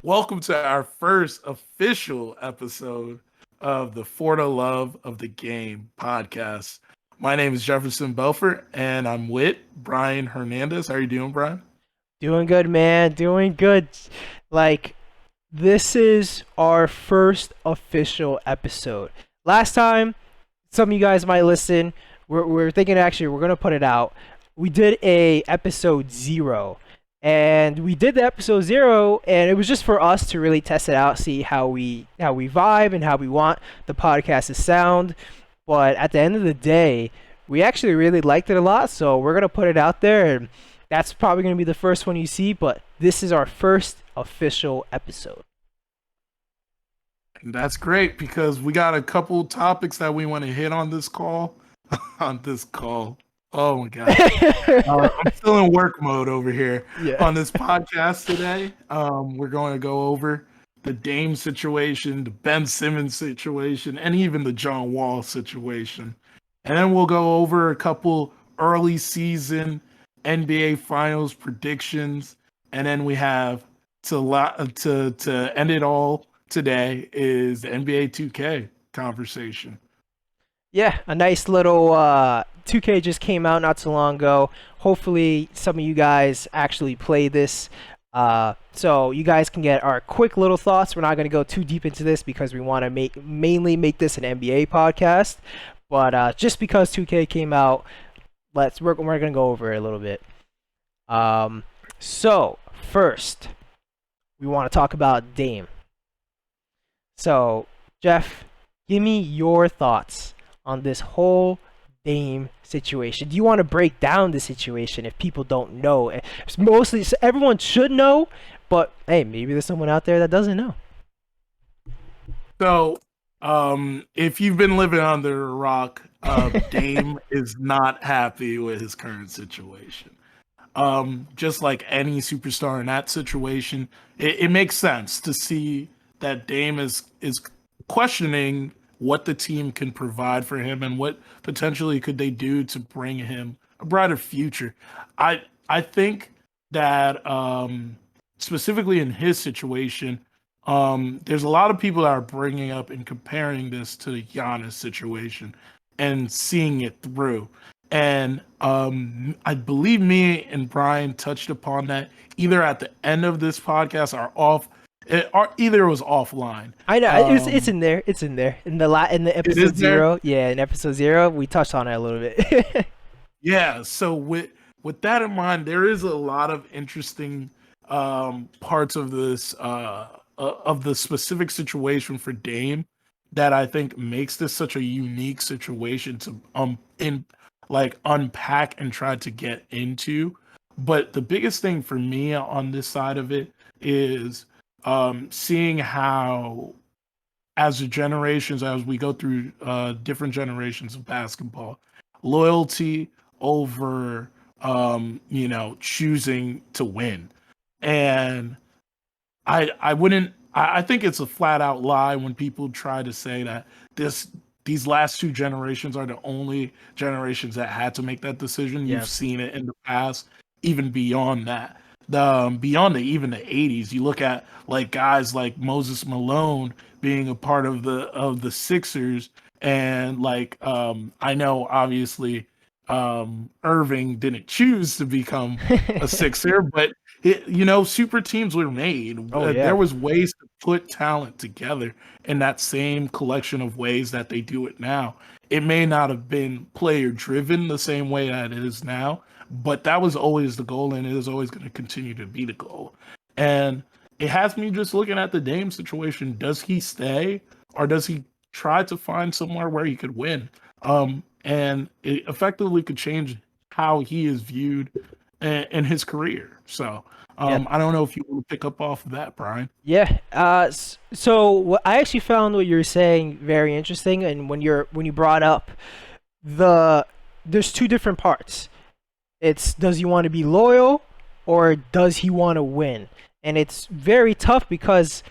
Welcome to our first official episode of the For the Love of the Game podcast. My name is Jefferson Belfort, and I'm with Brian Hernandez. How are you doing, Brian? Doing good, man. Doing good. Like, this is our first official episode. Last time, some of you guys might listen. We're thinking actually we're gonna put it out. We did a episode 0, and we did the episode 0, and it was just for us to really test it out, see how we vibe and how we want the podcast to sound. But at the end of the day, we actually really liked it a lot, so we're gonna put it out there. And that's probably going to be the first one you see, but this is our first official episode. And that's great because we got a couple topics that we want to hit on this call. on this call. Oh my God. I'm still in work mode over here Yeah. on this podcast today. We're going to go over the Dame situation, the Ben Simmons situation, and even the John Wall situation. And then we'll go over a couple early season NBA Finals predictions, and then we have to end it all today is the NBA 2K conversation. Yeah, a nice little 2K just came out not too long ago. Hopefully, some of you guys actually play this. So you guys can get our quick little thoughts. We're not going to go too deep into this because we want to mainly make this an NBA podcast. But just because 2K came out, we're going to go over it a little bit. So first, we want to talk about Dame. So, Jeff, give me your thoughts on this whole Dame situation. Do you want to break down the situation if people don't know? It's mostly everyone should know, but hey, maybe there's someone out there that doesn't know. So, if you've been living under a rock, Dame is not happy with his current situation. Just like any superstar in that situation, it makes sense to see that Dame is questioning what the team can provide for him and what potentially could they do to bring him a brighter future. I think that specifically in his situation, there's a lot of people that are bringing up and comparing this to the Giannis situation and seeing it through. And I believe me and Brian touched upon that either at the end of this podcast or either it was offline. I know it's in there. It's in there in the episode 0. Yeah, in episode 0, we touched on it a little bit. Yeah. So with that in mind, there is a lot of interesting parts of this of the specific situation for Dame that I think makes this such a unique situation to unpack and try to get into. But the biggest thing for me on this side of it is seeing how as we go through different generations of basketball, loyalty over choosing to win. And I think it's a flat out lie when people try to say that these last two generations are the only generations that had to make that decision. Yeah. You've seen it in the past, even beyond that. Even the 80s, you look at like guys like Moses Malone being a part of the Sixers, and like I know obviously Irving didn't choose to become a Sixer, but super teams were made. Oh, yeah. There was ways to put talent together in that same collection of ways that they do it now. It may not have been player driven the same way that it is now, but that was always the goal, and it is always going to continue to be the goal. And it has me just looking at the Dame situation. Does he stay, or does he try to find somewhere where he could win? And it effectively could change how he is viewed in his career. So I don't know if you want to pick up off of that, Brian. Yeah. So I actually found what you're saying very interesting, and when you brought up there's two different parts. It's does he want to be loyal or does he want to win? And it's very tough because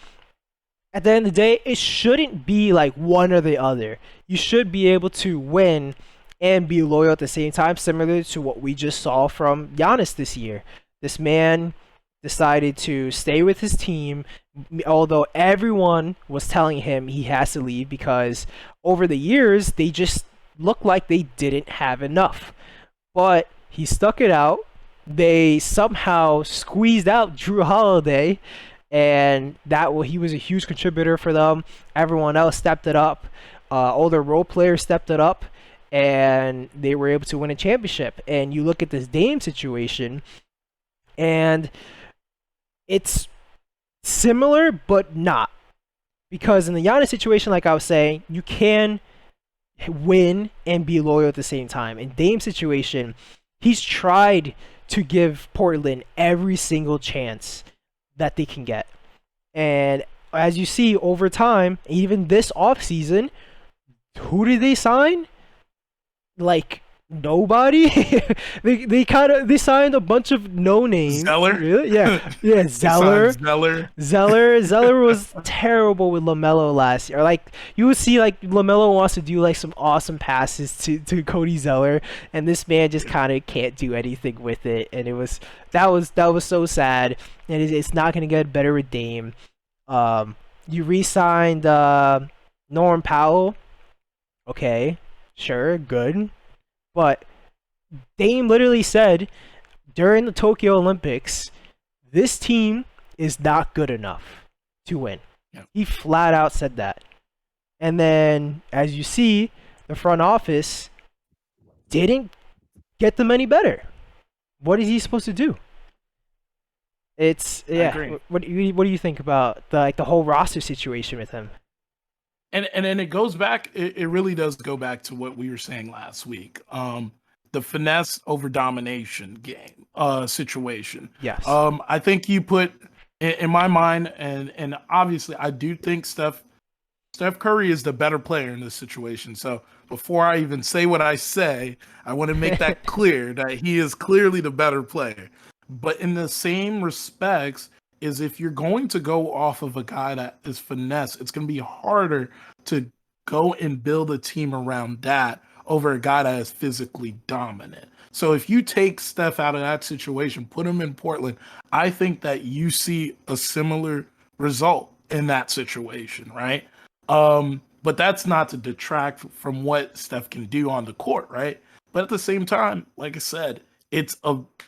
at the end of the day, it shouldn't be like one or the other. You should be able to win and be loyal at the same time, similar to what we just saw from Giannis this year. This man decided to stay with his team, Although everyone was telling him he has to leave because over the years they just looked like they didn't have enough. But he stuck it out. They somehow squeezed out Drew Holiday, and he was a huge contributor for them. Everyone else stepped it up. Older role players stepped it up, and they were able to win a championship. And you look at this Dame situation, and it's similar but not, because in the Giannis situation, like I was saying, you can win and be loyal at the same time. In Dame's situation, he's tried to give Portland every single chance that they can get. And as you see over time, even this offseason, who did they sign? Like nobody. they signed a bunch of no names. Zeller? Really? Yeah, Zeller. Zeller was terrible with LaMelo last year. Like you would see, like LaMelo wants to do like some awesome passes to Cody Zeller, and this man just kind of can't do anything with it. And that was so sad. And it's not gonna get better with Dame. You re-signed Norm Powell. Okay, sure, good. But Dame literally said during the Tokyo Olympics, this team is not good enough to win. Yeah. He flat out said that. And then, as you see, the front office didn't get them any better. What is he supposed to do? It's I agree. What do you think about the whole roster situation with him? And then it goes back. It really does go back to what we were saying last week. The finesse over domination game situation. Yes. I think you put in my mind, and obviously I do think Steph Curry is the better player in this situation. So before I even say what I say, I want to make that clear that he is clearly the better player. But in the same respects, is if you're going to go off of a guy that is finesse, it's going to be harder to go and build a team around that over a guy that is physically dominant. So if you take Steph out of that situation, put him in Portland, I think that you see a similar result in that situation, right? But that's not to detract from what Steph can do on the court, right? But at the same time, like I said,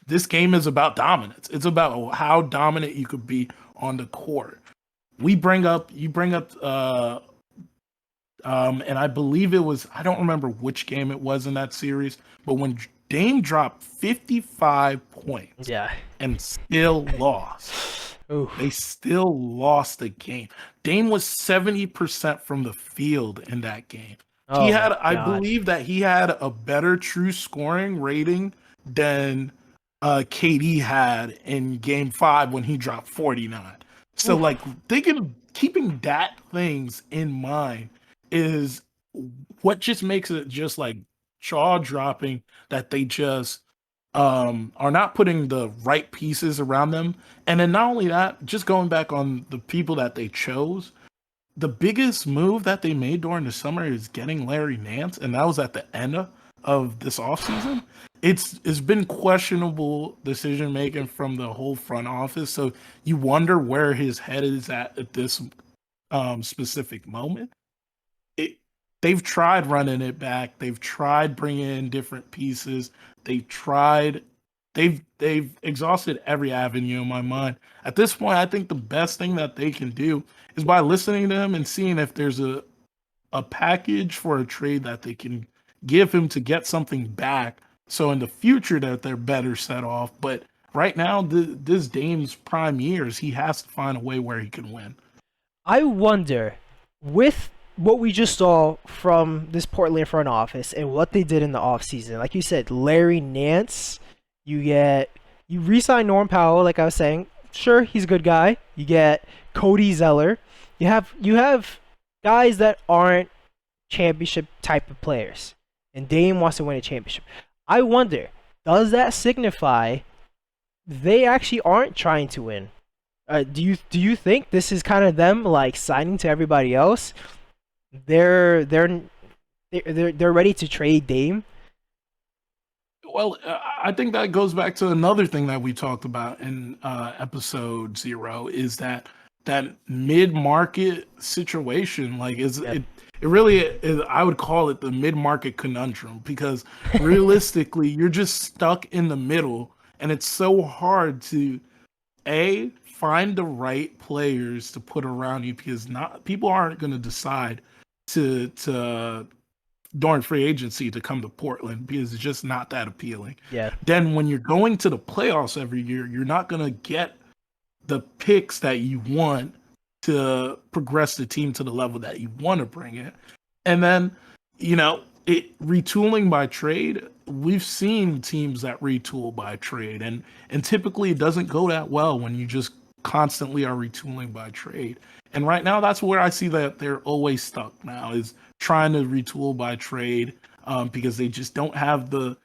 this game is about dominance. It's about how dominant you could be on the court. You bring up, and I believe it was, I don't remember which game it was in that series, but when Dame dropped 55 points, Yeah. and still lost. Oof. They still lost the game. Dame was 70% from the field in that game. Oh He had, my I God. believe that he had a better true scoring rating than KD had in Game 5 when he dropped 49. So, Oof. like, keeping that things in mind is what just makes it just like jaw dropping that they just are not putting the right pieces around them. And then not only that, just going back on the people that they chose, the biggest move that they made during the summer is getting Larry Nance, and that was at the end of this offseason. It's been questionable decision making from the whole front office, so you wonder where his head is at this specific moment. They've tried running it back. They've tried bringing in different pieces. They've exhausted every avenue in my mind. At this point, I think the best thing that they can do is by listening to him and seeing if there's a package for a trade that they can give him to get something back. So in the future that they're better set off. But right now, this Dame's prime years, he has to find a way where he can win. I wonder, with what we just saw from this Portland front office and what they did in the offseason, like you said, Larry Nance, you re-sign Norm Powell, like I was saying. Sure, he's a good guy. You get Cody Zeller. You have guys that aren't championship type of players, and Dame wants to win a championship. I wonder, does that signify they actually aren't trying to win? Do you think this is kind of them like signing to everybody else? They're ready to trade Dame. Well, I think that goes back to another thing that we talked about in episode 0 is that mid-market situation. Like Yep. it really is, I would call it the mid-market conundrum, because realistically you're just stuck in the middle, and it's so hard to find the right players to put around you, because not people aren't going to decide to during free agency to come to Portland, because it's just not that appealing. Yeah. Then when you're going to the playoffs every year, you're not going to get the picks that you want to progress the team to the level that you want to bring it. And then, retooling by trade, we've seen teams that retool by trade, and typically it doesn't go that well when you just constantly are retooling by trade. And right now, that's where I see that they're always stuck now, is trying to retool by trade, because they just don't have the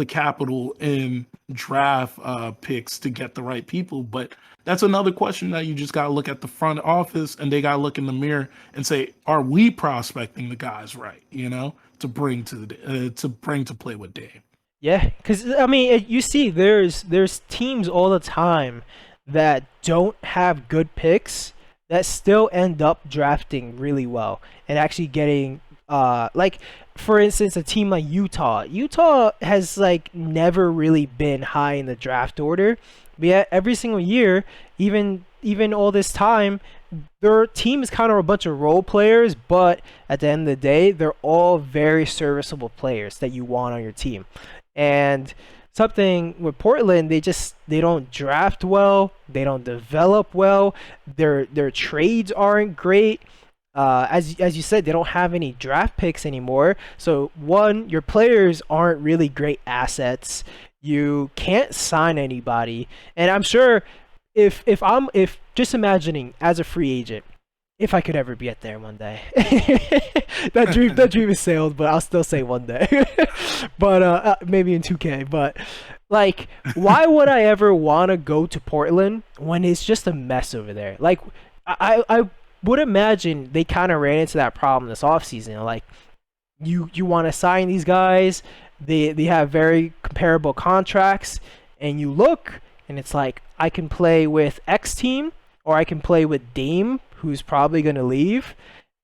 capital in draft picks to get the right people. But that's another question that you just got to look at the front office, and they got to look in the mirror and say, are we prospecting the guys right? To bring to play with Dame. Yeah, because I mean, you see, there's teams all the time that don't have good picks that still end up drafting really well and actually getting like, for instance, a team like Utah. Utah has like never really been high in the draft order, but yet every single year, even all this time, their team is kind of a bunch of role players, but at the end of the day, they're all very serviceable players that you want on your team. And something with Portland, they don't draft well, they don't develop well, their trades aren't great. As you said, they don't have any draft picks anymore. So one, your players aren't really great assets. You can't sign anybody, and I'm sure if just imagining as a free agent, if I could ever be at there one day, that dream is sailed, but I'll still say one day. But maybe in 2K. But like, why would I ever want to go to Portland when it's just a mess over there? Like, I would imagine they kind of ran into that problem this offseason. Like, you want to sign these guys, they have very comparable contracts, and you look and it's like, I can play with X team or I can play with Dame, who's probably going to leave.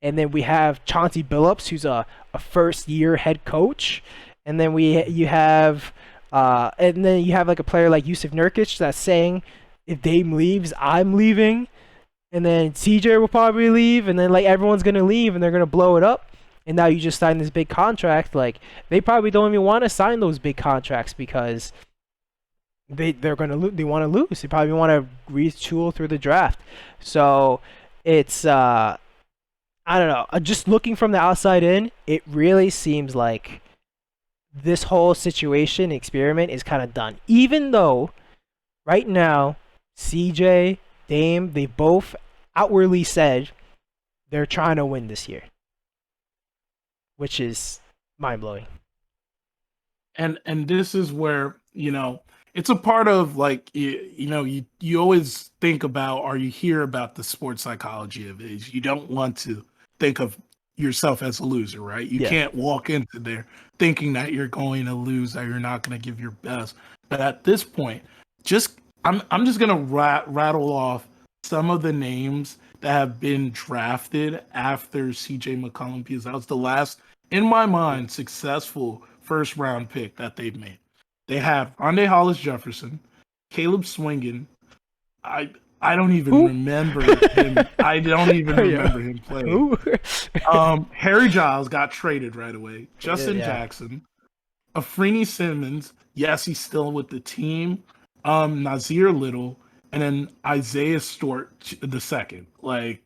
And then we have Chauncey Billups, who's a first year head coach. And then you have like a player like Yusuf Nurkic that's saying, if Dame leaves, I'm leaving. And then CJ will probably leave, and then like everyone's gonna leave, and they're gonna blow it up. And now you just sign this big contract. Like, they probably don't even want to sign those big contracts because they want to lose. They probably want to retool through the draft. So it's I don't know. Just looking from the outside in, it really seems like this whole situation experiment is kind of done. Even though right now CJ, Dame, they both outwardly said they're trying to win this year, which is mind-blowing. And this is where, it's a part of, like, you always think about, or you hear about the sports psychology of it, is you don't want to think of yourself as a loser, right? You can't walk into there thinking that you're going to lose, that you're not going to give your best. But at this point, I'm just going to rattle off some of the names that have been drafted after CJ McCollum, because that was the last, in my mind, successful first round pick that they've made. They have Rondé Hollis Jefferson, Caleb Swingen. I don't even remember him. I don't even remember him playing. Harry Giles got traded right away. Justin Jackson, Afrini Simmons. Yes, he's still with the team. Nazir Little, and then Isaiah Stewart II. Like,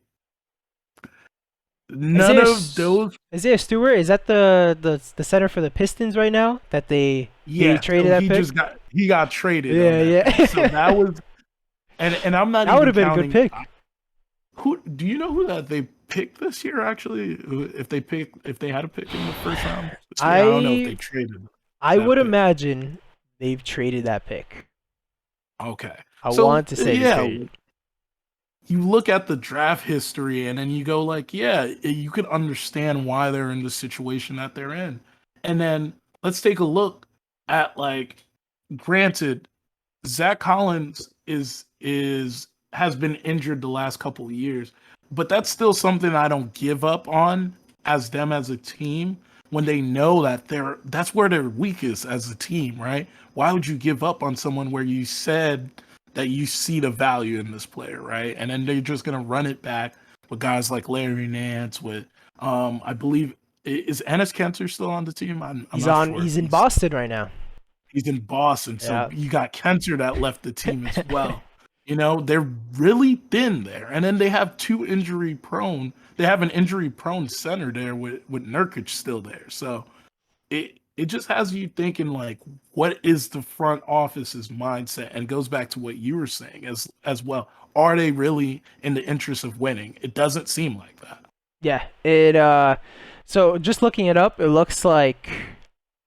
none of those. Isaiah Stewart, is that the center for the Pistons right now that they traded that pick? He got traded. Yeah. So that was, and I'm not. That would have been a good pick. Who do you know who that they picked this year? Actually, if they had a pick in the first round, I don't know if they traded. I would imagine they've traded that pick. Okay. I want to say you look at the draft history and then you go like, you can understand why they're in the situation that they're in. And then let's take a look at, like, granted, Zach Collins is has been injured the last couple of years, but that's still something I don't give up on as them as a team when they know that that's where they're weakest as a team, right? Why would you give up on someone where you said that you see the value in this player, right? And then they're just gonna run it back with guys like Larry Nance, with I believe is Enes Kanter still on the team? I'm He's not on. sure. He's in Boston right now. He's in Boston, so Yeah. you got Kenter that left the team as well. You know, they're really thin there. And then they have two injury prone. They have an injury prone center there with Nurkic still there. So it just has you thinking like, what is the front office's mindset? And goes back to what you were saying as well. Are they really in the interest of winning? It doesn't seem like that. Yeah. So just looking it up, it looks like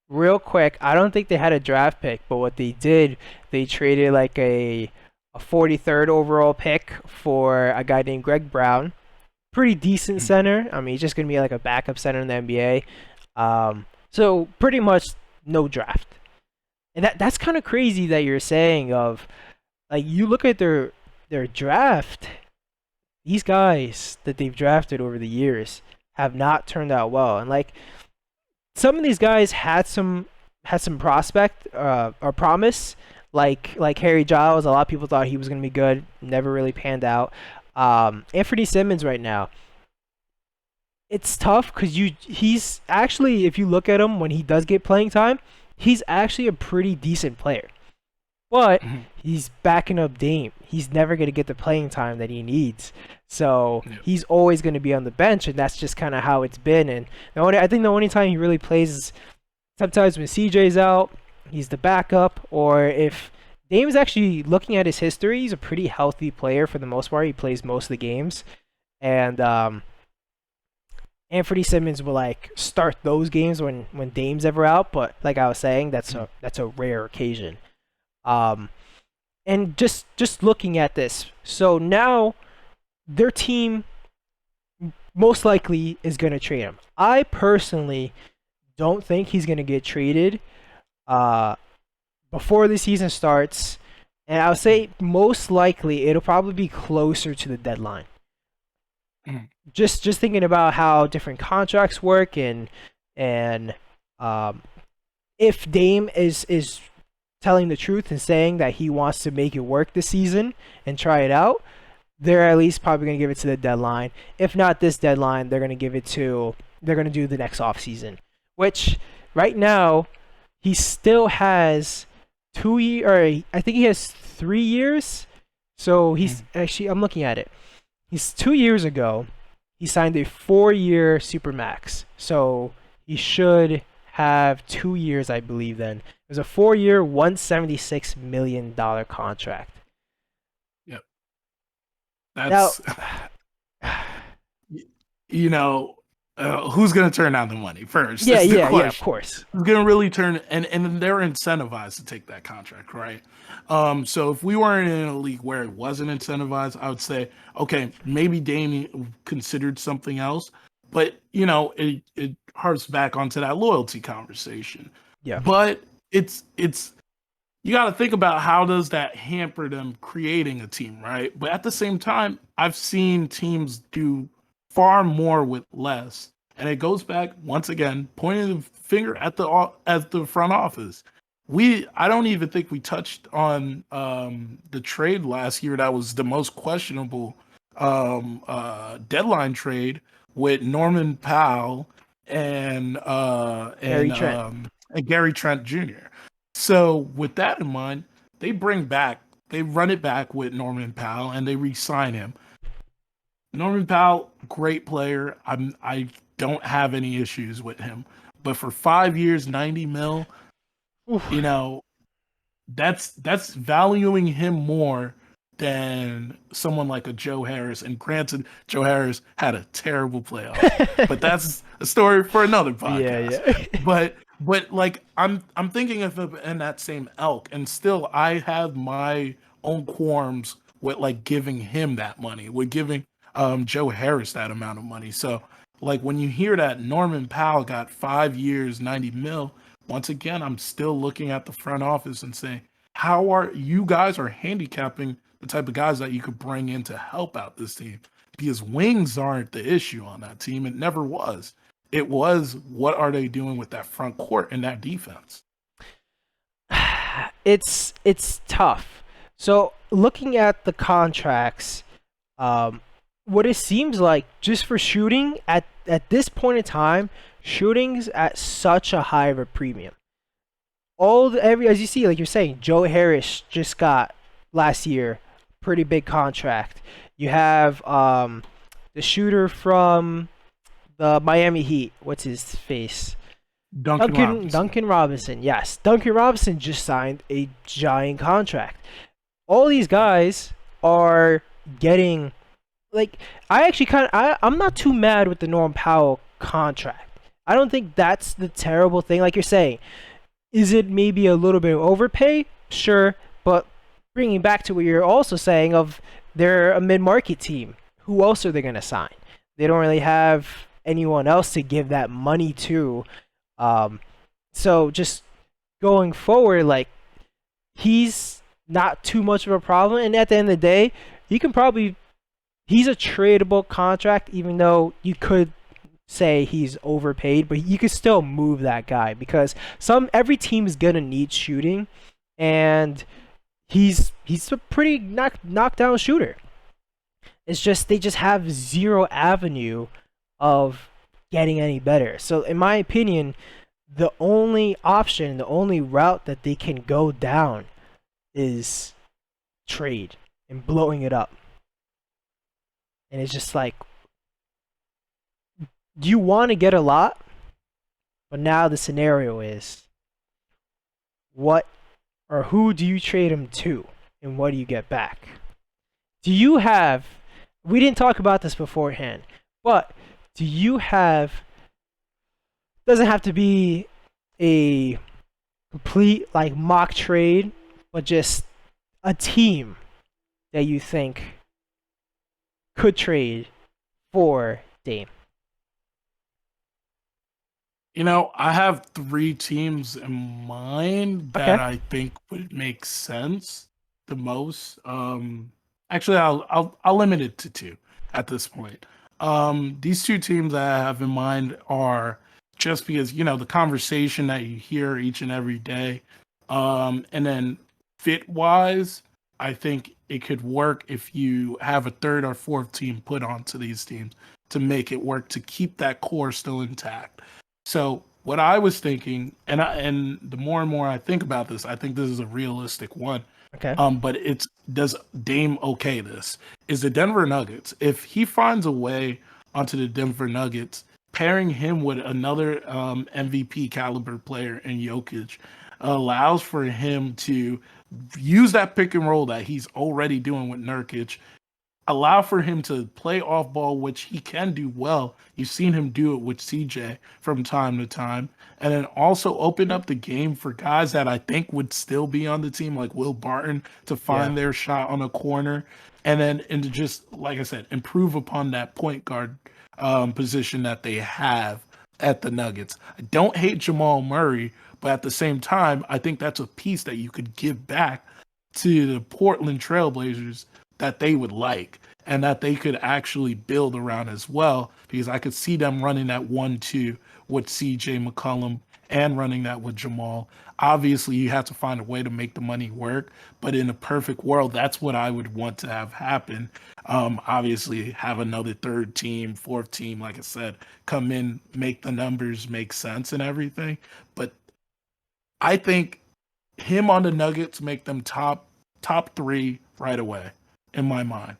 real quick. I don't think they had a draft pick, but what they did, they traded like a 43rd overall pick for a guy named Greg Brown. Pretty decent center. I mean, he's just gonna be like a backup center in the NBA. So pretty much no draft. And that's kind of crazy that you're saying of like you look at their draft, these guys that they've drafted over the years have not turned out well. And like some of these guys had some prospect or promise, like Harry Giles. A lot of people thought he was gonna be good, never really panned out. Anthony Simmons right now, it's tough because he's actually, if you look at him when he does get playing time, he's actually a pretty decent player. But he's backing up Dame. He's never going to get the playing time that he needs. So he's always going to be on the bench, and that's just kind of how it's been. And I think the only time he really plays is sometimes when CJ's out, he's the backup, or if Dame's actually looking at his history, he's a pretty healthy player for the most part. He plays most of the games. And Anthony Simmons will like start those games when Dame's ever out, but like I was saying, that's a rare occasion. And just looking at this, so now their team most likely is going to trade him. I personally don't think he's going to get traded before the season starts, and I would say most likely it'll probably be closer to the deadline. Just thinking about how different contracts work, and if Dame is telling the truth and saying that he wants to make it work this season and try it out, they're at least probably going to give it to the deadline. If not this deadline, they're going to do the next offseason, which right now he still has 2 years, or I think he has 3 years. So he's actually, I'm looking at it. He's 2 years ago, he signed a 4-year Supermax. So he should have 2 years, I believe, then. It was a 4-year, $176 million contract. Yep. That's, who's going to turn down the money first? Yeah, of course. Who's going to really turn, and they're incentivized to take that contract, right? So if we weren't in a league where it wasn't incentivized, I would say, okay, maybe Dame considered something else, but it harps back onto that loyalty conversation. Yeah. But it's you got to think about how does that hamper them creating a team, right? But at the same time, I've seen teams do far more with less, and it goes back once again, pointing the finger at the front office. I don't even think we touched on the trade last year that was the most questionable deadline trade with Norman Powell and Gary Trent Jr. So with that in mind, they run it back with Norman Powell and they re-sign him. Norman Powell, great player. I don't have any issues with him, but for 5 years, $90 million. Oof. That's valuing him more than someone like a Joe Harris. And granted, Joe Harris had a terrible playoff, but that's a story for another podcast. Yeah. But like I'm thinking of it in that same elk, and still I have my own qualms with like giving him that money, with giving Joe Harris that amount of money. So like when you hear that Norman Powell got 5 years, $90 million. Once again, I'm still looking at the front office and saying, how are you guys are handicapping the type of guys that you could bring in to help out this team. Because wings aren't the issue on that team. It never was. It was, what are they doing with that front court and that defense? It's tough. So looking at the contracts, what it seems like just for shooting at this point in time, shooting's at such a high of a premium. As you see, like you're saying, Joe Harris just got last year pretty big contract. You have the shooter from the Miami Heat. What's his face? Duncan Robinson. Yes, Duncan Robinson just signed a giant contract. All these guys are getting like I'm not too mad with the Norm Powell contract. I don't think that's the terrible thing. Like you're saying, is it maybe a little bit of overpay? Sure, but bringing back to what you're also saying of they're a mid-market team. Who else are they going to sign? They don't really have anyone else to give that money to. So just going forward, like he's not too much of a problem. And at the end of the day, he's a tradable contract, even though you could say he's overpaid, but you could still move that guy because every team is gonna need shooting, and he's a pretty knockdown shooter. It's just they just have zero avenue of getting any better. So in my opinion, the only option, the only route that they can go down is trade and blowing it up. And it's just like, you want to get a lot, but now the scenario is what or who do you trade him to and what do you get back? We didn't talk about this beforehand, but doesn't have to be a complete like mock trade, but just a team that you think could trade for Dame? I have 3 teams in mind that I think would make sense the most. Actually, I'll limit it to 2 at this point. These 2 teams that I have in mind are just because the conversation that you hear each and every day, and then fit wise, I think it could work if you have a 3rd or 4th team put onto these teams to make it work to keep that core still intact. So what I was thinking, and the more and more I think about this, I think this is a realistic one. Okay. But does Dame okay this? Is the Denver Nuggets, if he finds a way onto the Denver Nuggets, pairing him with another MVP caliber player in Jokic allows for him to use that pick and roll that he's already doing with Nurkic, allow for him to play off ball, which he can do well. You've seen him do it with CJ from time to time. And then also open up the game for guys that I think would still be on the team, like Will Barton, to find their shot on a corner. And to just, like I said, improve upon that point guard position that they have at the Nuggets. I don't hate Jamal Murray, but at the same time, I think that's a piece that you could give back to the Portland Trailblazers that they would like and that they could actually build around as well, because I could see them running that 1-2 with CJ McCollum and running that with Jamal. Obviously, you have to find a way to make the money work, but in a perfect world, that's what I would want to have happen. Obviously, have another 3rd team, 4th team, like I said, come in, make the numbers make sense and everything. But I think him on the Nuggets make them top 3 right away, in my mind,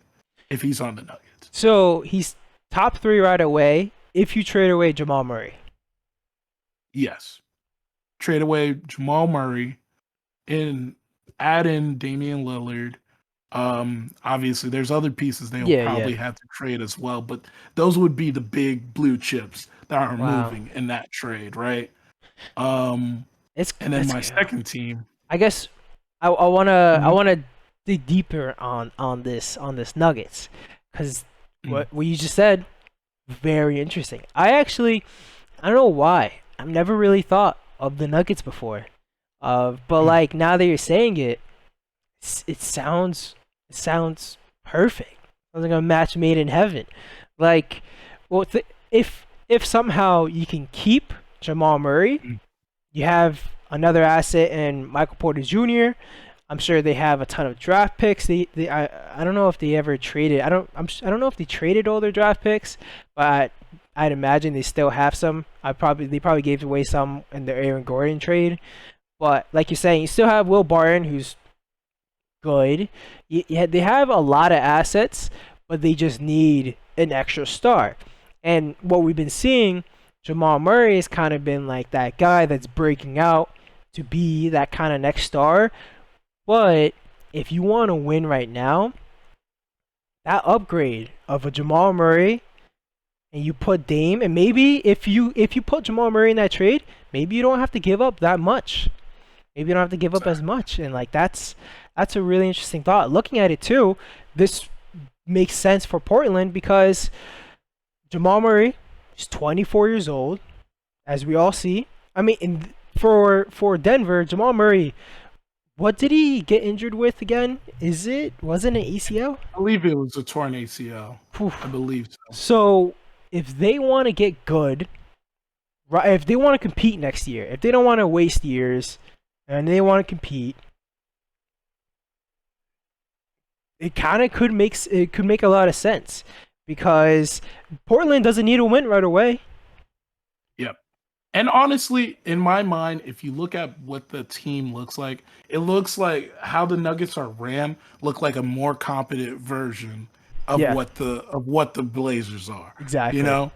if he's on the Nuggets. So he's top 3 right away if you trade away Jamal Murray. Yes. Trade away Jamal Murray and add in Damian Lillard. Obviously, there's other pieces they'll probably have to trade as well, but those would be the big blue chips that are moving in that trade, right? And then my second team. I guess I wanna dig deeper on this Nuggets, because what you just said, very interesting. I don't know why I've never really thought of the Nuggets before, but like now that you're saying it, it sounds sounds perfect. Sounds like a match made in heaven. Like, well, if somehow you can keep Jamal Murray, Mm. you have another asset in Michael Porter Jr. I'm sure they have a ton of draft picks. I don't know if they ever traded. I don't know if they traded all their draft picks, but I'd imagine they still have some. They probably gave away some in the Aaron Gordon trade. But like you're saying, you still have Will Barton, who's good. They have a lot of assets, but they just need an extra star. And what we've been seeing, Jamal Murray has kind of been like that guy that's breaking out to be that kind of next star. But if you want to win right now, that upgrade of a Jamal Murray and you put Dame, and maybe if you put Jamal Murray in that trade, maybe you don't have to give up that much. Maybe you don't have to give up as much, and like that's a really interesting thought. Looking at it too, this makes sense for Portland because Jamal Murray is 24 years old, as we all see. I mean, for Denver, Jamal Murray, what did he get injured with again? Wasn't it an ACL? I believe it was a torn ACL. Oof. I believe so. So if they want to get good, right? If they want to compete next year, if they don't want to waste years, and they want to compete, it kind of could make a lot of sense because Portland doesn't need a win right away. Yep. And honestly, in my mind, if you look at what the team looks like, it looks like how the Nuggets are ran look like a more competent version of Yeah. what the Blazers are. Exactly. You know,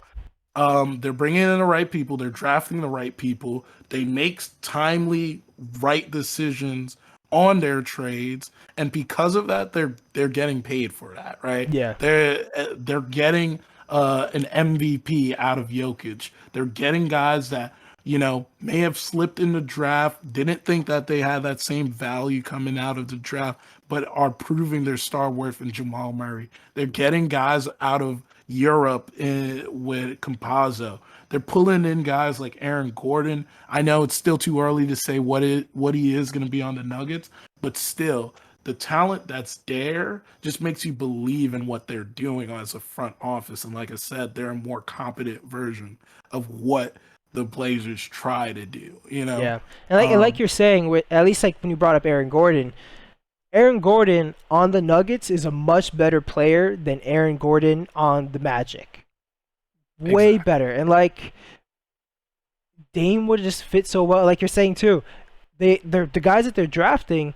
they're bringing in the right people. They're drafting the right people. They make timely, right decisions on their trades, and because of that, they're getting paid for that, right? Yeah. They're getting an MVP out of Jokic. They're getting guys that may have slipped in the draft, didn't think that they had that same value coming out of the draft, but are proving their star worth in Jamal Murray. They're getting guys out of Europe with Compazzo. They're pulling in guys like Aaron Gordon. I know it's still too early to say what he is going to be on the Nuggets, but still, the talent that's there just makes you believe in what they're doing as a front office. And like I said, they're a more competent version of what the Blazers try to do. Yeah, and like you're saying, with at least like when you brought up Aaron Gordon on the Nuggets is a much better player than Aaron Gordon on the Magic. Way Exactly. better. And like Dame would just fit so well. Like you're saying too, they're the guys that they're drafting,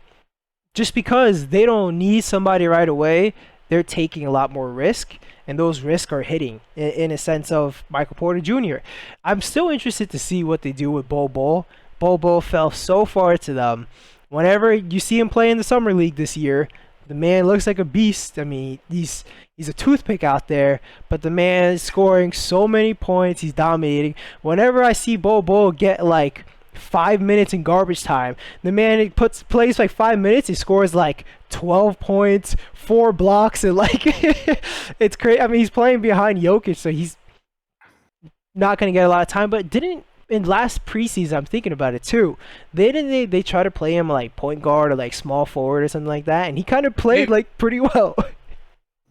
just because they don't need somebody right away, they're taking a lot more risk, and those risks are hitting in a sense of Michael Porter Jr. I'm still interested to see what they do with Bol Bol. Bol Bol fell so far to them. Whenever you see him play in the summer league this year, the man looks like a beast. I mean, he's a toothpick out there, but the man is scoring so many points. He's dominating. Whenever I see Bol Bol get like 5 minutes in garbage time, the man plays like 5 minutes, he scores like 12 points, 4 blocks, and like it's crazy. I mean, he's playing behind Jokic, so he's not gonna get a lot of time. But didn't in last preseason, I'm thinking about it too. They try to play him like point guard or like small forward or something like that, and he kind of played like pretty well.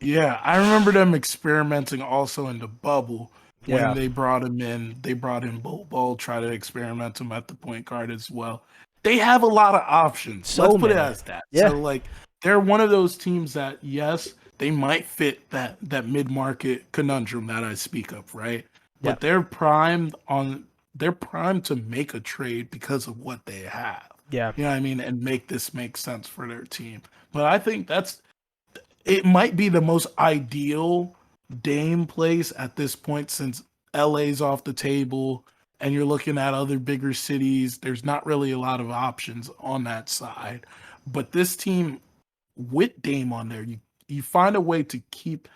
Yeah, I remember them experimenting also in the bubble when Yeah. they brought him in. They brought in Bol, try to experiment him at the point guard as well. They have a lot of options. So Let's put it many. as that. Yeah. So like they're one of those teams that yes, they might fit that mid-market conundrum that I speak of, right? But Yeah. they're primed to make a trade because of what they have. Yeah. You know what I mean? And make this make sense for their team. But I think it might be the most ideal Dame place at this point since LA's off the table and you're looking at other bigger cities. There's not really a lot of options on that side. But this team with Dame on there, you find a way to keep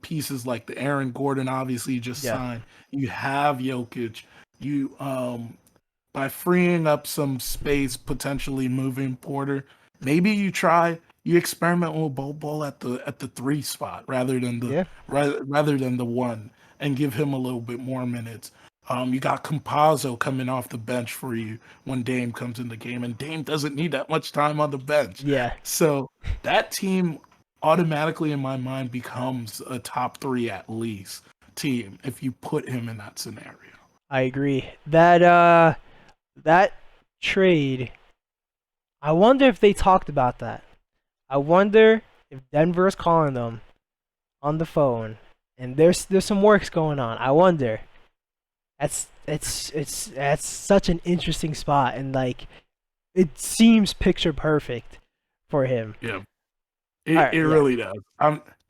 pieces like the Aaron Gordon, obviously you just signed. You have Jokic. You by freeing up some space, potentially moving Porter, maybe you experiment with Bol at the 3 spot rather than the 1, and give him a little bit more minutes. You got Compazzo coming off the bench for you when Dame comes in the game, and Dame doesn't need that much time on the bench. Yeah. So that team automatically in my mind becomes a top 3 at least team if you put him in that scenario. I agree. That trade, I wonder if they talked about that. I wonder if Denver's calling them on the phone and there's some works going on. I wonder. That's such an interesting spot, and like it seems picture perfect for him. Yeah. All It right, yeah. really does.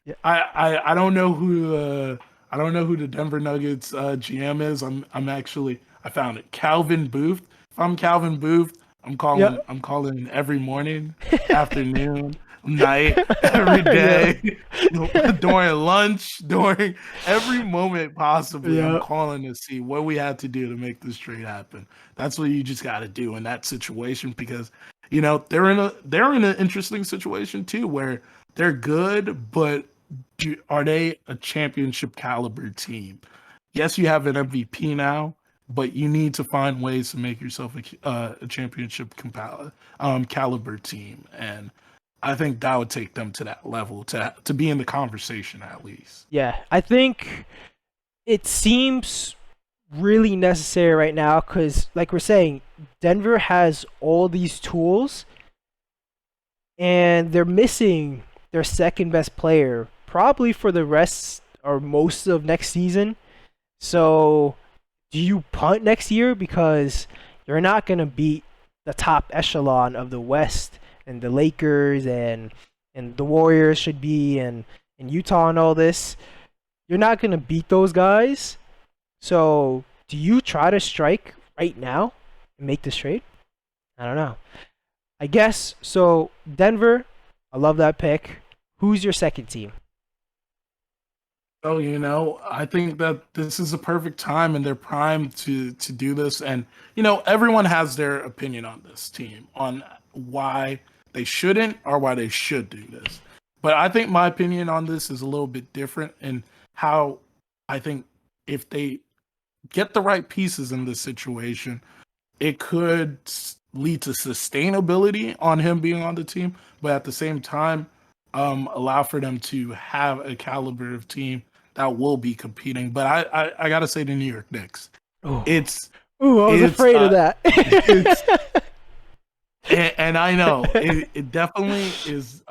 Yeah. I don't know who I don't know who the Denver Nuggets GM is. I'm actually I found it. Calvin Booth. If I'm Calvin Booth, Yeah. I'm calling every morning, afternoon, night, every Yeah. day, during lunch, during every moment possibly. I'm Yeah. calling to see what we had to do to make this trade happen. That's what you just got to do in that situation because they're in an interesting situation too where they're good, but are they a championship caliber team? Yes, you have an MVP now, but you need to find ways to make yourself a championship caliber team, and I think that would take them to that level to be in the conversation at least. Yeah. I think it seems really necessary right now because, like we're saying, Denver has all these tools and they're missing their second best player probably for the rest or most of next season. So, do you punt next year because you're not going to beat the top echelon of the West and the Lakers and the Warriors should be and Utah and all this. You're not going to beat those guys. So, do you try to strike right now and make this trade? I don't know. I guess so. Denver, I love that pick. Who's your second team? So, I think that this is a perfect time in their prime to do this. And, everyone has their opinion on this team, on why they shouldn't or why they should do this. But I think my opinion on this is a little bit different in how I think if they get the right pieces in this situation, it could lead to sustainability on him being on the team, but at the same time, allow for them to have a caliber of team that will be competing. But I gotta say the New York Knicks. Oh, It's I was it's afraid of that. it's and I know it definitely is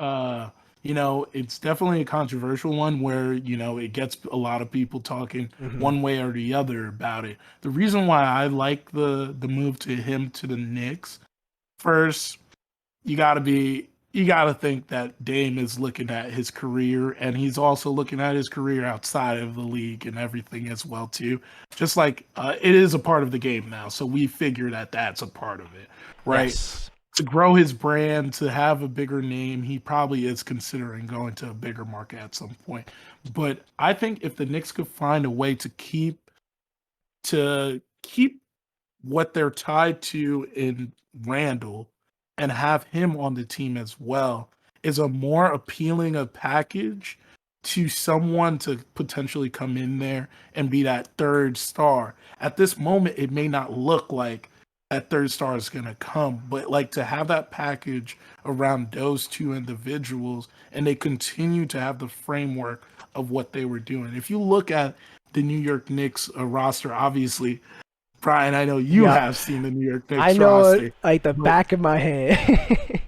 it's definitely a controversial one where it gets a lot of people talking Mhm. one way or the other about it. The reason why I like the move to him to the Knicks, first, you gotta think that Dame is looking at his career and he's also looking at his career outside of the league and everything as well too. Just like it is a part of the game now, so we figure that that's a part of it, right? Yes. To grow his brand, to have a bigger name, he probably is considering going to a bigger market at some point. But I think if the Knicks could find a way to keep what they're tied to in Randall and have him on the team as well is a more appealing a package to someone to potentially come in there and be that third star. At this moment, it may not look like that third star is going to come, but like to have that package around those two individuals and they continue to have the framework of what they were doing. If you look at the New York Knicks roster, obviously Brian, I know you Yeah. have seen the New York I Knicks know it roster, like the but back of my hand.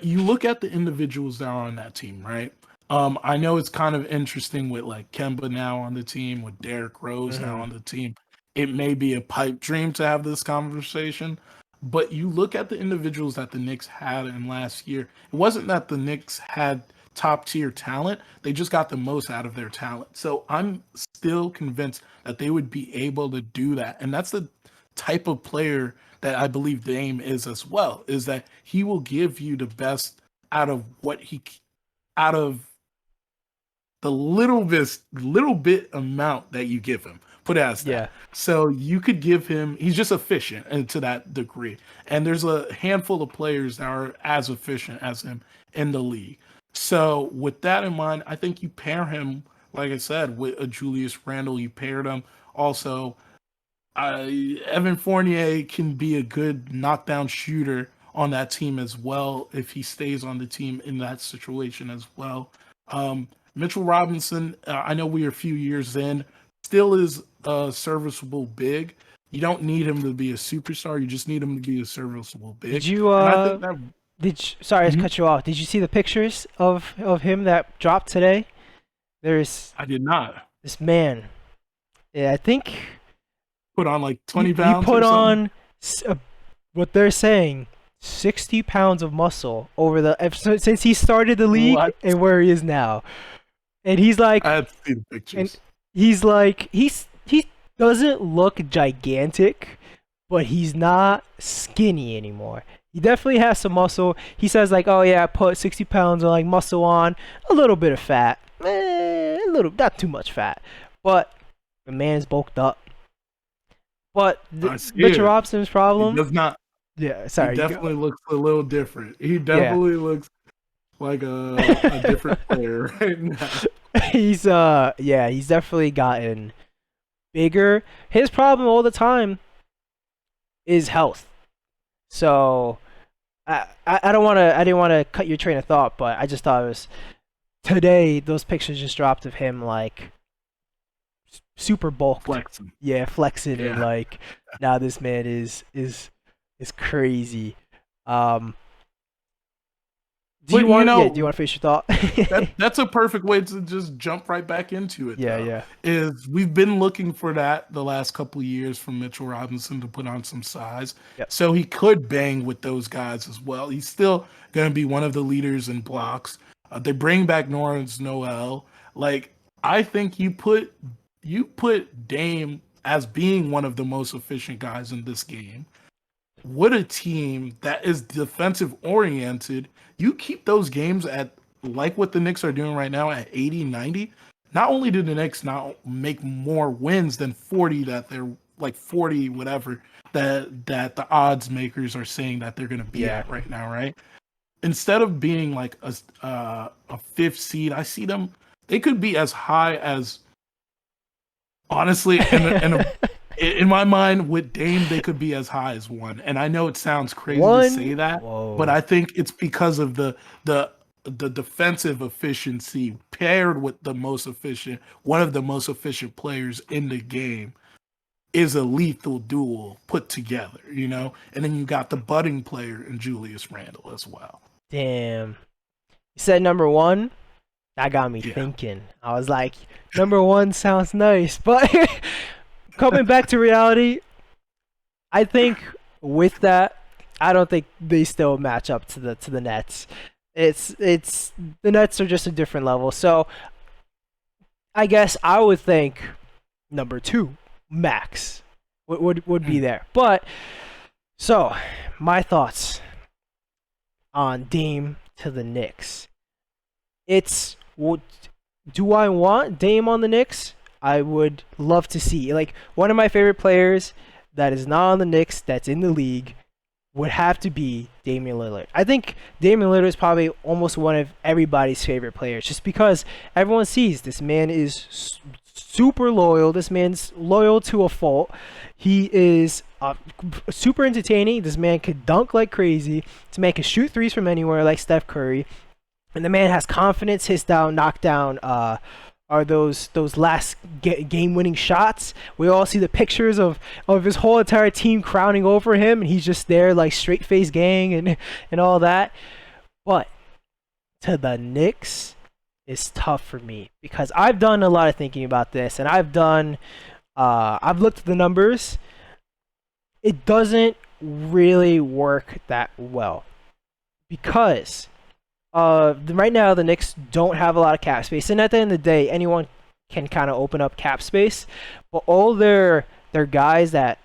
you look at the individuals that are on that team, right? I know it's kind of interesting with like Kemba now on the team, with Derrick Rose now Mhm. on the team. It may be a pipe dream to have this conversation, but you look at the individuals that the Knicks had in last year. It wasn't that the Knicks had top tier talent; they just got the most out of their talent. So I'm still convinced that they would be able to do that, and that's the type of player that I believe Dame is as well. Is that he will give you the best out of out of the little bit amount that you give him. Put it as that. Yeah. So you could give him. He's just efficient and to that degree. And there's a handful of players that are as efficient as him in the league. So with that in mind, I think you pair him, like I said, with a Julius Randle. You paired him also. Evan Fournier can be a good knockdown shooter on that team as well if he stays on the team in that situation as well. Mitchell Robinson, I know we are a few years in, still is a serviceable big. You don't need him to be a superstar. You just need him to be a serviceable big. Did you and I think that sorry to cut you off. Did you see the pictures of him that dropped today? I did not this man. Yeah, I think put on like 20 pounds. He put on what they're saying 60 pounds of muscle over since he started the league and where he is now. And he's like, I have to see the pictures. And he's like, he doesn't look gigantic, but he's not skinny anymore. He definitely has some muscle. He says like, oh yeah, I put 60 pounds of like muscle on, a little bit of fat, not too much fat, but the man's bulked up. But Mitchell Robinson's problem he does not. Yeah, sorry. He definitely looks a little different. He definitely looks like a different player right now. He's definitely gotten bigger. His problem all the time is health. So I didn't want to cut your train of thought, but I just thought it was today those pictures just dropped of him like super bulked. Flexing. Yeah, flexing and like now this man is crazy. Do you want to finish your thought? That's a perfect way to just jump right back into it. Yeah. Is we've been looking for that the last couple of years from Mitchell Robinson to put on some size, so he could bang with those guys as well. He's still going to be one of the leaders in blocks. They bring back Norris Noel. Like I think you put Dame as being one of the most efficient guys in this game. With a team that is defensive oriented, you keep those games at like what the Knicks are doing right now at 80, 90. Not only do the Knicks now make more wins than 40 that they're like 40, whatever, that the odds makers are saying that they're going to be at right now, right? Instead of being like a fifth seed, I see them, they could be as high as, honestly, in my mind, with Dame, they could be as high as 1. And I know it sounds crazy to say that, but I think it's because of the defensive efficiency paired with one of the most efficient players in the game is a lethal duel put together, you know? And then you got the budding player in Julius Randle as well. Damn. You said number 1? That got me thinking. I was like, number 1 sounds nice, but coming back to reality, I think with that, I don't think they still match up to the Nets. It's the Nets are just a different level. So I guess I would think number 2, max, would be there. But so my thoughts on Dame to the Knicks. Do I want Dame on the Knicks? I would love to see. Like, one of my favorite players that is not on the Knicks, that's in the league, would have to be Damian Lillard. I think Damian Lillard is probably almost one of everybody's favorite players, just because everyone sees this man is super loyal. This man's loyal to a fault. He is super entertaining. This man could dunk like crazy. This man can shoot threes from anywhere like Steph Curry. And the man has confidence, hits down, knockdown, are those last game-winning shots. We all see the pictures of his whole entire team crowning over him, and he's just there like straight-face gang and all that. But to the Knicks is tough for me because I've done a lot of thinking about this, and I've looked at the numbers. It doesn't really work that well because right now the Knicks don't have a lot of cap space, and at the end of the day, anyone can kind of open up cap space. But all their guys that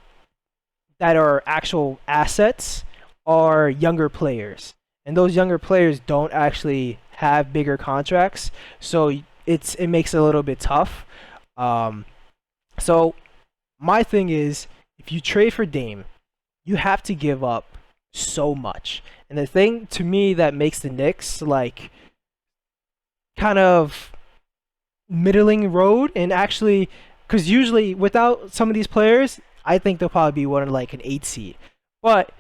are actual assets are younger players, and those younger players don't actually have bigger contracts, so it makes it a little bit tough. So my thing is, if you trade for Dame, you have to give up so much. And the thing to me that makes the Knicks like kind of middling road, and actually, because usually without some of these players, I think they'll probably be one of like an 8 seed. But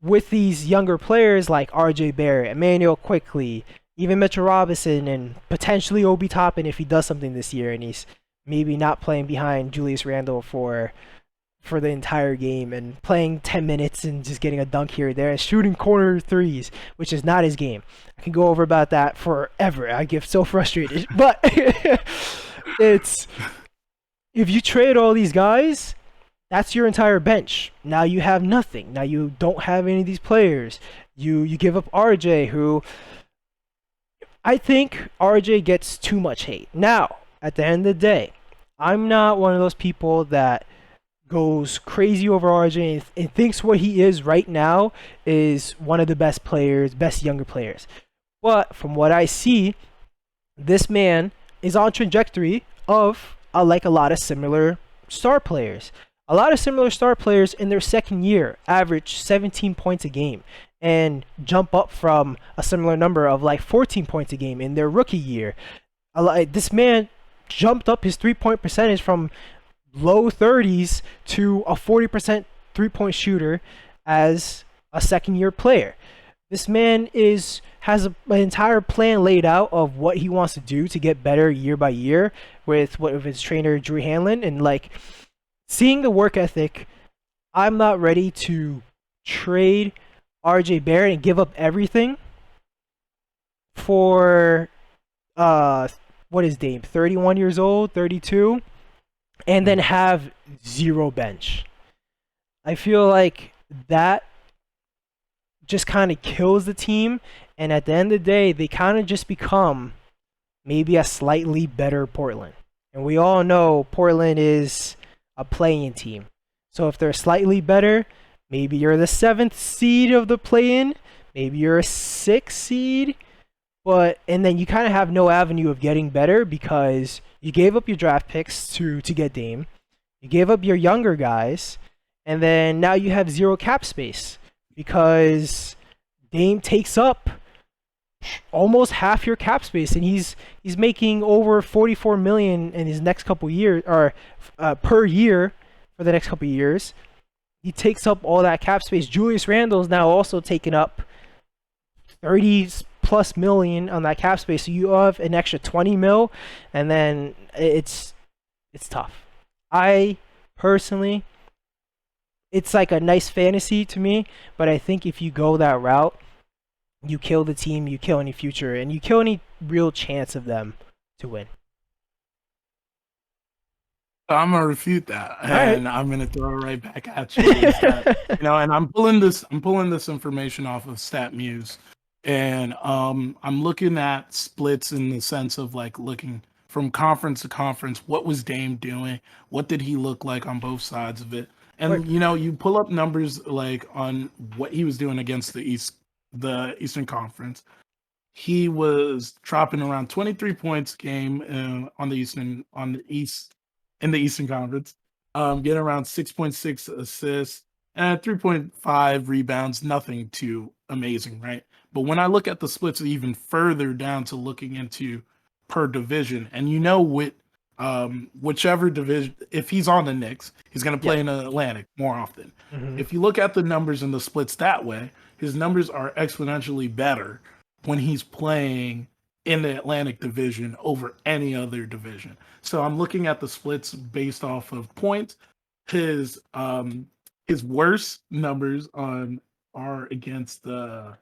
with these younger players like RJ Barrett, Emmanuel Quickly, even Mitchell Robinson, and potentially Obi Toppin if he does something this year and he's maybe not playing behind Julius Randle for the entire game and playing 10 minutes and just getting a dunk here or there and shooting corner threes, which is not his game. I can go over about that forever. I get so frustrated. But it's if you trade all these guys, that's your entire bench. Now you have nothing. Now you don't have any of these players. You give up RJ, who I think RJ gets too much hate. Now, at the end of the day, I'm not one of those people that goes crazy over RJ and thinks what he is right now is one of the best players, best younger players. But from what I see, this man is on trajectory of like a lot of similar star players. A lot of similar star players in their second year average 17 points a game and jump up from a similar number of like 14 points a game in their rookie year. This man jumped up his 3-point percentage from low 30s to a 40% 3-point shooter as a second year player. This man has an entire plan laid out of what he wants to do to get better year by year with his trainer Drew Hanlon, and like seeing the work ethic. I'm not ready to trade RJ Barrett and give up everything for what is Dame, 31 years old, 32, and then have zero bench. I feel like that just kind of kills the team, and at the end of the day, they kind of just become maybe a slightly better Portland. And we all know Portland is a play-in team. So if they're slightly better, maybe you're the 7th seed of the play-in, maybe you're a 6th seed, and then you kind of have no avenue of getting better because you gave up your draft picks to get Dame. You gave up your younger guys, and then now you have zero cap space because Dame takes up almost half your cap space, and he's making over 44 million in his next couple years, or per year for the next couple years. He takes up all that cap space. Julius Randle's now also taking up 30 plus million on that cap space, so you have an extra 20 mil, and then it's tough. I personally, it's like a nice fantasy to me, but I think if you go that route, you kill the team, you kill any future, and you kill any real chance of them to win. I'm gonna refute that, and right. I'm gonna throw it right back at you. And I'm pulling this information off of StatMuse, and I'm looking at splits in the sense of like looking from conference to conference. What was Dame doing? What did he look like on both sides of it? And you pull up numbers like on what he was doing against the Eastern Conference. He was dropping around 23 points a game in the Eastern Conference, getting around 6.6 assists and 3.5 rebounds. Nothing too amazing, right? But when I look at the splits even further down to looking into per division, and whichever division, if he's on the Knicks, he's going to play in the Atlantic more often. Mm-hmm. If you look at the numbers in the splits that way, his numbers are exponentially better when he's playing in the Atlantic division over any other division. So I'm looking at the splits based off of points. His worst numbers are against the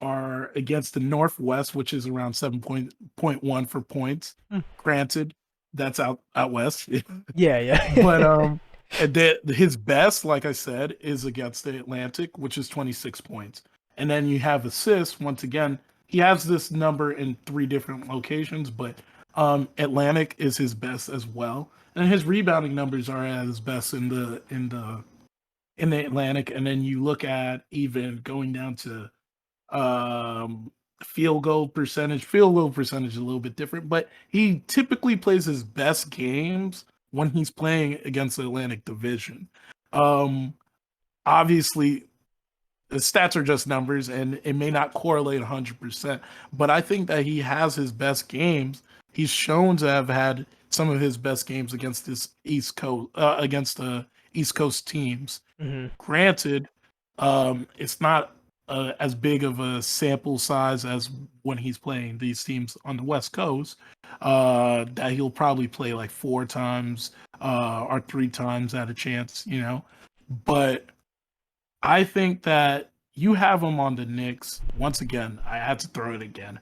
Northwest, which is around 7.1 for points. Granted, that's out west. Yeah. But his best, like I said, is against the Atlantic, which is 26 points. And then you have assists. Once again, he has this number in 3 different locations, but Atlantic is his best as well. And his rebounding numbers are at his best in the Atlantic. And then you look at even going down to field goal percentage. Field goal percentage is a little bit different, but he typically plays his best games when he's playing against the Atlantic Division. Obviously, the stats are just numbers, and it may not correlate 100%, but I think that he has his best games. He's shown to have had some of his best games against this against the East Coast teams. Mm-hmm. Granted, It's not as big of a sample size as when he's playing these teams on the West Coast. That he'll probably play like 4 times or 3 times at a chance, you know. But I think that you have him on the Knicks. Once again, I had to throw it again.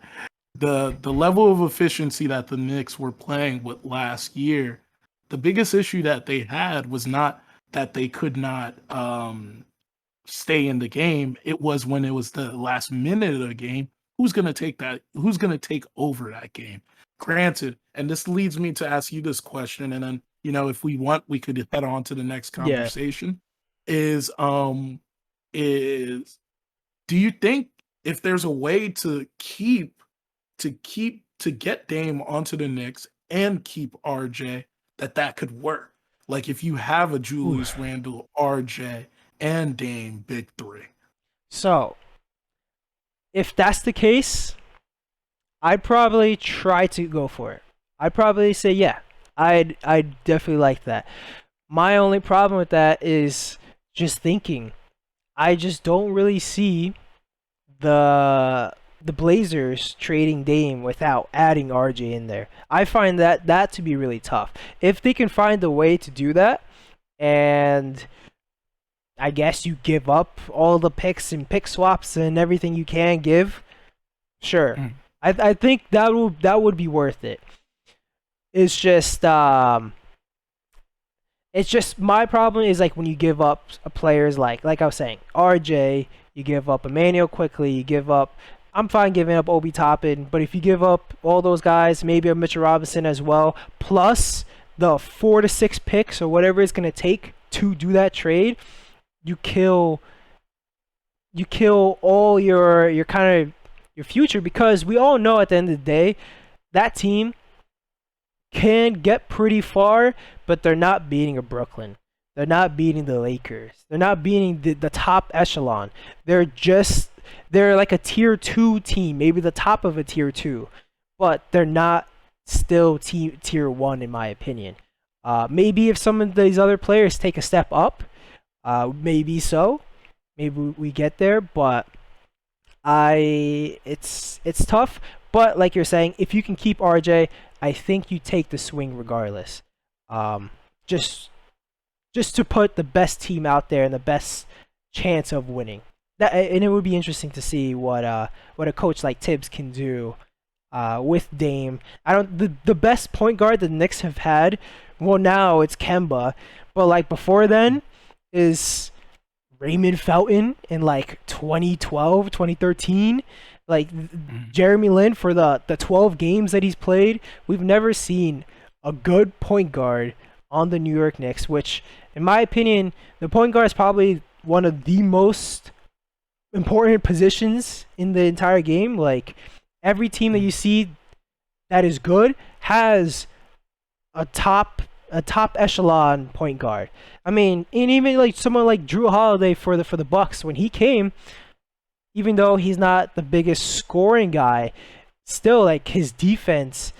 The level of efficiency that the Knicks were playing with last year, the biggest issue that they had was not that they could not stay in the game. It was when it was the last minute of the game. Who's gonna take that? Who's gonna take over that game? Granted, and this leads me to ask you this question, and then if we want, we could head on to the next Yeah. conversation. Is do you think if there's a way to get Dame onto the Knicks and keep RJ, that could work? Like if you have a Julius Randle, RJ, and Dame big three. So, if that's the case, I'd probably try to go for it. I'd probably say, yeah, I'd definitely like that. My only problem with that is just thinking. I just don't really see the Blazers trading Dame without adding RJ in there. I find that to be really tough. If they can find a way to do that, and I guess you give up all the picks and pick swaps and everything you can give, sure. I think that would be worth it. It's just my problem is like when you give up players like I was saying, RJ, you give up Emmanuel quickly, you give up. I'm fine giving up Obi Toppin, but if you give up all those guys, maybe a Mitchell Robinson as well, plus the 4 to 6 picks or whatever it's gonna take to do that trade, you kill all your kind of your future, because we all know at the end of the day that team can get pretty far, but they're not beating a Brooklyn. They're not beating the Lakers. They're not beating the top echelon. They're like a tier 2 team, maybe the top of a tier 2, but they're not still tier 1 in my opinion. Maybe if some of these other players take a step up, maybe so. Maybe we get there, but it's tough. But like you're saying, if you can keep RJ, I think you take the swing regardless. Just to put the best team out there and the best chance of winning. And it would be interesting to see what a coach like Tibbs can do with Dame. The best point guard the Knicks have had, well, now it's Kemba, but like before then is Raymond Felton in like 2012, 2013. Like Jeremy Lin for the 12 games that he's played. We've never seen a good point guard on the New York Knicks, which in my opinion, the point guard is probably one of the most important positions in the entire game. Like every team that you see that is good has a top echelon point guard. I mean, and even like someone like Drew Holiday for the Bucks, when he came, even though he's not the biggest scoring guy, still like his defense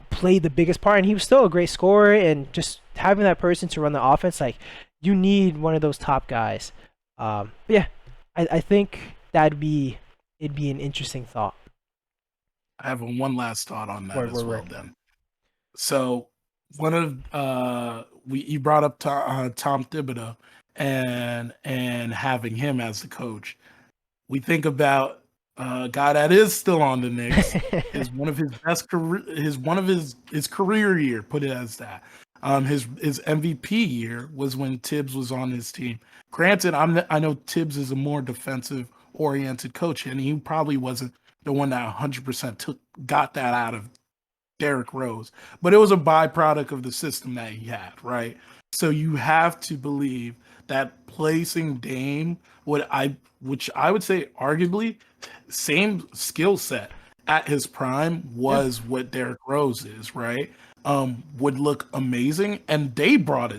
played the biggest part, and he was still a great scorer. And just having that person to run the offense, like you need one of those top guys. But yeah, I think it'd be an interesting thought. I have one last thought on that as well. Right. Then, so one of you brought up Tom Thibodeau and having him as the coach. We think about a guy that is still on the Knicks is one of his best career, his career year. Put it as that. His MVP year was when Tibbs was on his team. Granted, I know Tibbs is a more defensive oriented coach, and he probably wasn't the one that 100% got that out of Derrick Rose, but it was a byproduct of the system that he had, right? So you have to believe that placing Dame, which I would say arguably same skill set at his prime was what Derrick Rose is, right? Would look amazing, and they brought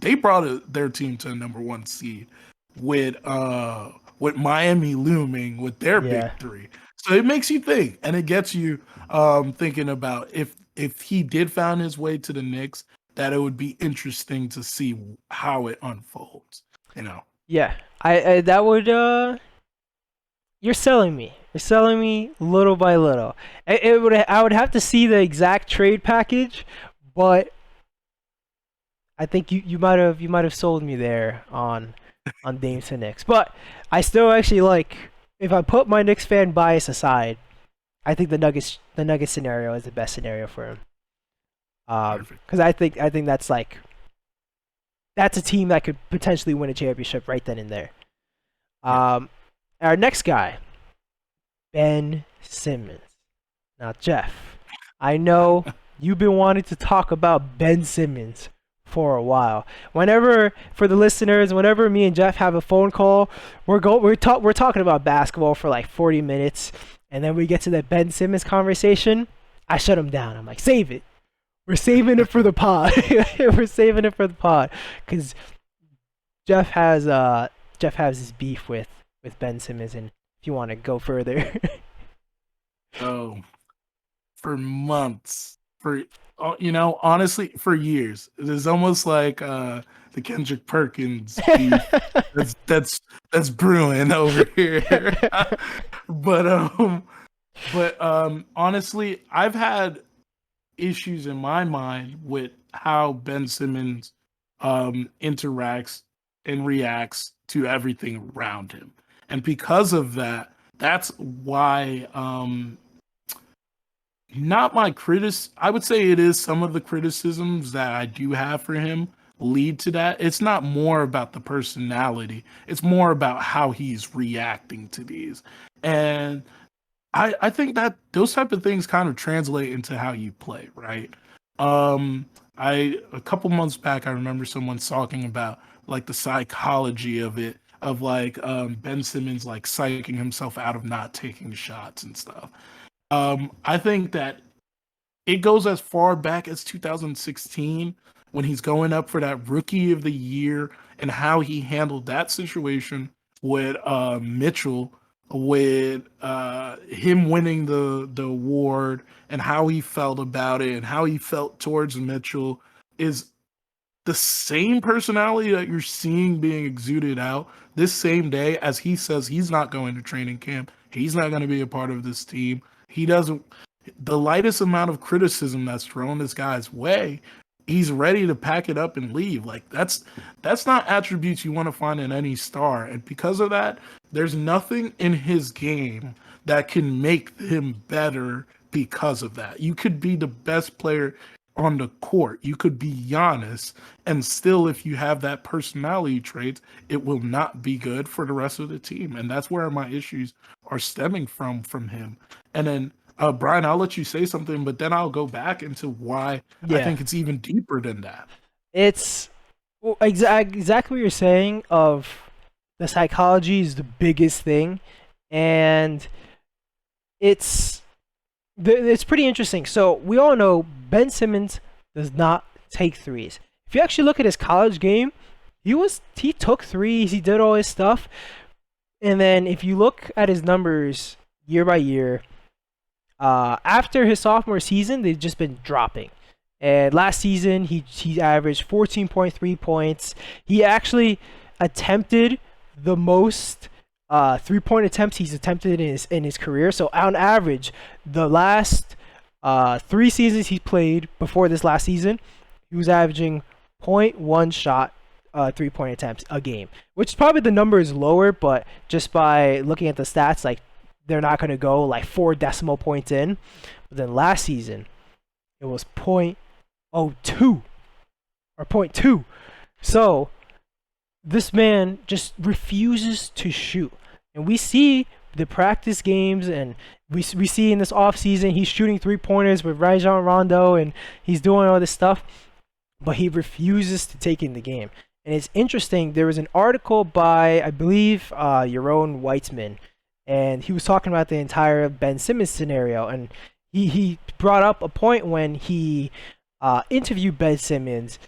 their team to a number 1 seed with Miami looming with their big three. So it makes you think, and it gets you thinking about if he did find his way to the Knicks, that it would be interesting to see how it unfolds. Yeah, I that would you're selling me. You're selling me little by little. I would have to see the exact trade package, but I think you might have sold me there on Dames to Knicks. But I still actually like, if I put my Knicks fan bias aside, I think the Nuggets scenario is the best scenario for him. Perfect. Because I think that's like, that's a team that could potentially win a championship right then and there. Our next guy, Ben Simmons. Now, Jeff, I know you've been wanting to talk about Ben Simmons for a while. Whenever, for the listeners, whenever me and Jeff have a phone call, we're talking about basketball for like 40 minutes, and then we get to that Ben Simmons conversation. I shut him down. I'm like, save it. We're saving it for the pod. We're saving it for the pod because Jeff has his beef with Ben Simmons, and if you want to go further. Oh, for months, for honestly, for years. It is almost like the Kendrick Perkins beef that's brewing over here. but honestly, I've had issues in my mind with how Ben Simmons interacts and reacts to everything around him. And because of that, that's why not my I would say it is some of the criticisms that I do have for him lead to that. It's not more about the personality. It's more about how he's reacting to these. And I think that those type of things kind of translate into how you play, right? A couple months back, I remember someone talking about like the psychology of it, of like Ben Simmons like psyching himself out of not taking shots and stuff. I think that it goes as far back as 2016 when he's going up for that Rookie of the Year and how he handled that situation with Mitchell, with him winning the award and how he felt about it and how he felt towards Mitchell is the same personality that you're seeing being exuded out this same day as he says he's not going to training camp. He's not going to be a part of this team. He doesn't, the lightest amount of criticism that's thrown this guy's way, he's ready to pack it up and leave. Like that's not attributes you want to find in any star. And because of that, there's nothing in his game that can make him better because of that. You could be the best player on the court. You could be Giannis, and still, if you have that personality traits, it will not be good for the rest of the team. And that's where my issues are stemming from him. And then, Brian, I'll let you say something, but then I'll go back into why I think it's even deeper than that. It's exactly what you're saying. Of the psychology is the biggest thing, and it's pretty interesting. So we all know Ben Simmons does not take threes. If you actually look at his college game, he took threes, he did all his stuff. And then if you look at his numbers year by year, after his sophomore season, they've just been dropping. And last season, he averaged 14.3 points. He actually attempted the most 3-point attempts he's attempted in his career. So on average, the last 3 seasons he played before this last season, he was averaging 0.1 shot 3-point attempts a game, which is probably the number is lower, but just by looking at the stats, like they're not going to go like 4 decimal points in. But then last season, it was 0.02 or 0.2. So this man just refuses to shoot. And we see the practice games, and we see in this offseason he's shooting 3-pointers with Rajon Rondo, and he's doing all this stuff, but he refuses to take in the game. And it's interesting, there was an article by, I believe, Yaron Weitzman, and he was talking about the entire Ben Simmons scenario, and he brought up a point when he interviewed Ben Simmons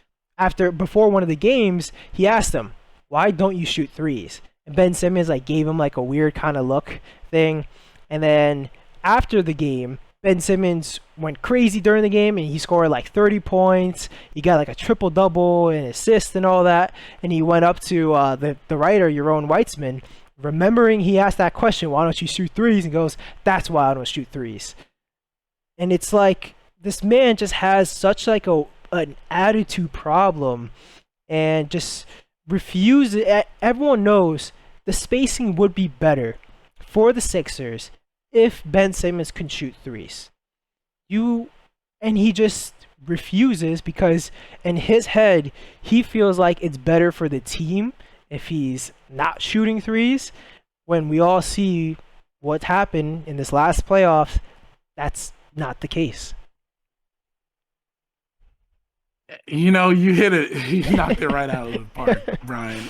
before one of the games. He asked him, why don't you shoot threes? And Ben Simmons like gave him like a weird kind of look thing. And then after the game, Ben Simmons went crazy during the game and he scored like 30 points. He got like a triple double and assist and all that. And he went up to the writer, Yaron Weitzman, remembering he asked that question, why don't you shoot threes? And goes, that's why I don't shoot threes. And it's like this man just has such like an attitude problem and just refuses. Everyone knows the spacing would be better for the Sixers if Ben Simmons can shoot threes. And he just refuses because in his head he feels like it's better for the team if he's not shooting threes, when we all see what happened in this last playoffs. That's not the case. You know, you hit it. You knocked it right out of the park, Brian.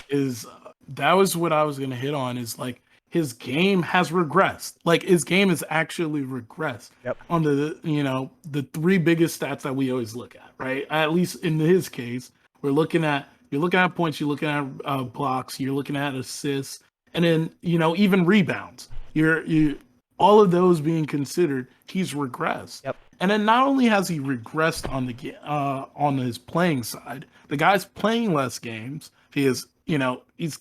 That was what I was going to hit on, is like his game has regressed. Like his game has actually regressed. Yep. On the three biggest stats that we always look at, right? At least in his case, you're looking at points, you're looking at blocks, you're looking at assists, and then even rebounds. You all of those being considered, he's regressed. Yep. And then not only has he regressed on his playing side, the guy's playing less games. He's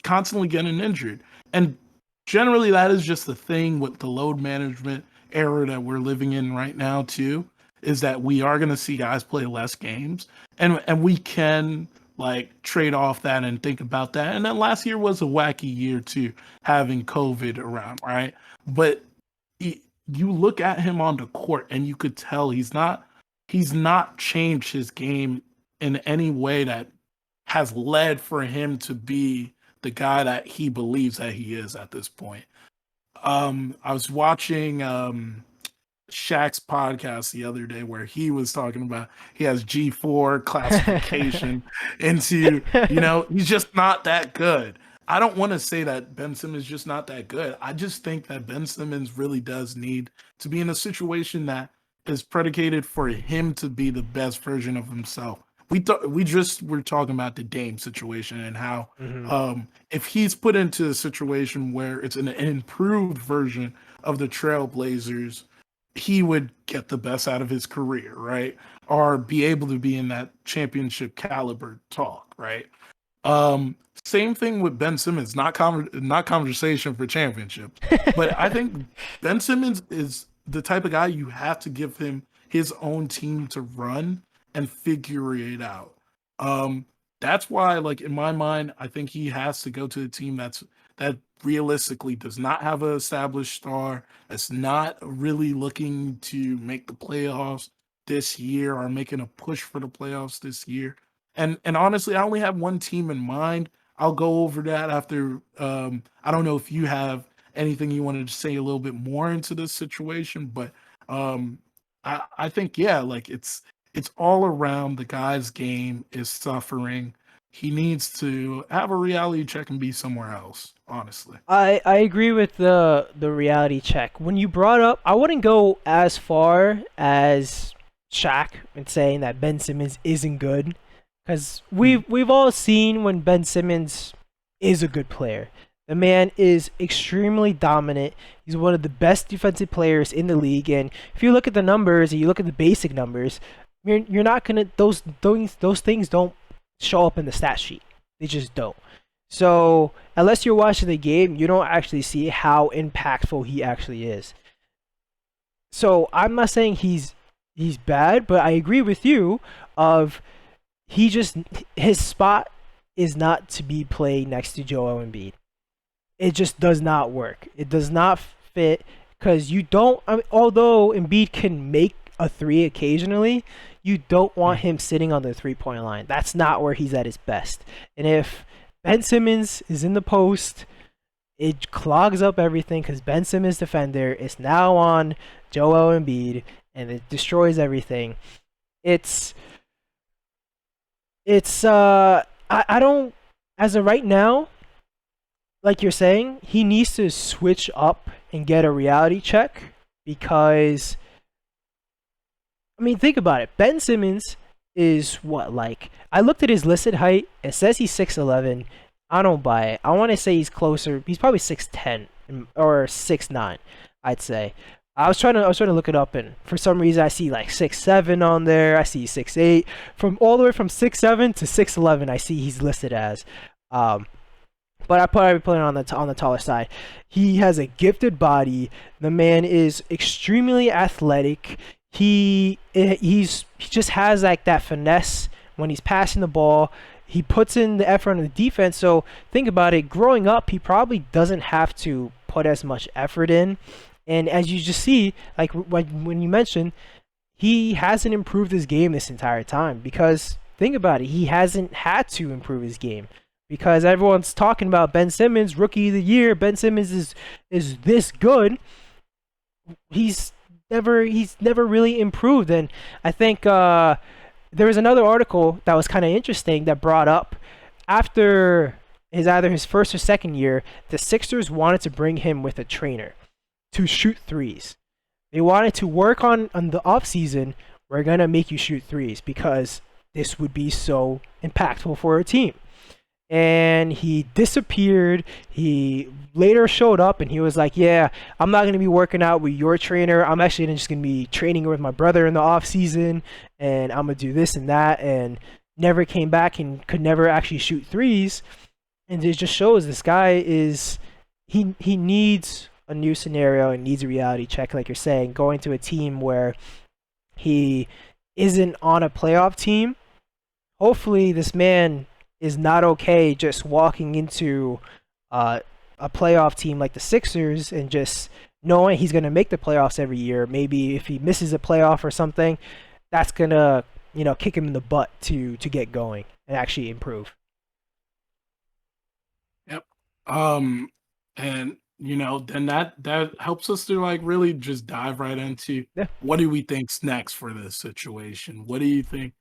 constantly getting injured. And generally that is just the thing with the load management era that we're living in right now too, is that we are going to see guys play less games. And we can like trade off that and think about that. And then last year was a wacky year too, having COVID around, right? But you look at him on the court and you could tell he's not changed his game in any way that has led for him to be the guy that he believes that he is at this point. I was watching Shaq's podcast the other day where he was talking about he has G4 classification into, he's just not that good. I don't want to say that Ben Simmons is just not that good. I just think that Ben Simmons really does need to be in a situation that is predicated for him to be the best version of himself. We were talking about the Dame situation and how if he's put into a situation where it's an improved version of the Trailblazers, he would get the best out of his career, right? Or be able to be in that championship caliber talk, right? Same thing with Ben Simmons, not conversation for championships. But I think Ben Simmons is the type of guy you have to give him his own team to run and figure it out. That's why, like, in my mind, I think he has to go to a team that realistically does not have an established star, that's not really looking to make the playoffs this year or making a push for the playoffs this year. And honestly, I only have one team in mind. I'll go over that after. I don't know if you have anything you wanted to say a little bit more into this situation, but I think, yeah, like it's all around. The guy's game is suffering. He needs to have a reality check and be somewhere else, honestly. I agree with the reality check. When you brought up, I wouldn't go as far as Shaq in saying that Ben Simmons isn't good, because we've all seen when Ben Simmons is a good player. The man is extremely dominant. He's one of the best defensive players in the league, and if you look at the numbers and you look at the basic numbers, you're not gonna those things don't show up in the stat sheet. They just don't. So unless you're watching the game, you don't actually see how impactful he actually is. So I'm not saying he's bad, but I agree with you of his spot is not to be played next to Joel Embiid. It just does not work. It does not fit, because although Embiid can make a three occasionally, you don't want him sitting on the 3-point line. That's not where he's at his best. And if Ben Simmons is in the post, it clogs up everything, because Ben Simmons defender is now on Joel Embiid, and it destroys everything. I don't, as of right now, like you're saying, he needs to switch up and get a reality check, because I mean, think about it. Ben Simmons is what, like, I looked at his listed height. It says he's 6'11". I don't buy it. I want to say he's closer. He's probably 6'10" or 6'9", I'd say. I was trying to look it up, and for some reason I see like 6'7" on there. I see 6'8". From all the way from 6'7" to 6'11", I see he's listed as. Um, but I put it on the taller side. He has a gifted body. The man is extremely athletic. He just has like that finesse when he's passing the ball. He puts in the effort on the defense. So think about it. Growing up, he probably doesn't have to put as much effort in. And as you just see, like when you mentioned, he hasn't improved his game this entire time because think about it, he hasn't had to improve his game because everyone's talking about Ben Simmons, rookie of the year. Ben Simmons is this good. He's never really improved, and I think there was another article that was kind of interesting that brought up after either his first or second year, the Sixers wanted to bring him with a trainer to shoot threes. They wanted to work on the off season. We're gonna make you shoot threes because this would be so impactful for a team. And he disappeared. He later showed up and he was like, "Yeah, I'm not gonna be working out with your trainer. I'm actually just gonna be training with my brother in the off season, and I'm gonna do this and that." And never came back and could never actually shoot threes. And it just shows this guy is he needs a new scenario and needs a reality check, like you're saying, going to a team where he isn't on a playoff team. Hopefully, this man is not okay just walking into a playoff team like the Sixers and just knowing he's going to make the playoffs every year. Maybe if he misses a playoff or something, that's going to kick him in the butt to get going and actually improve. Yep. And then that helps us to like really just dive right into Yeah. what do we think's next for this situation? What do you think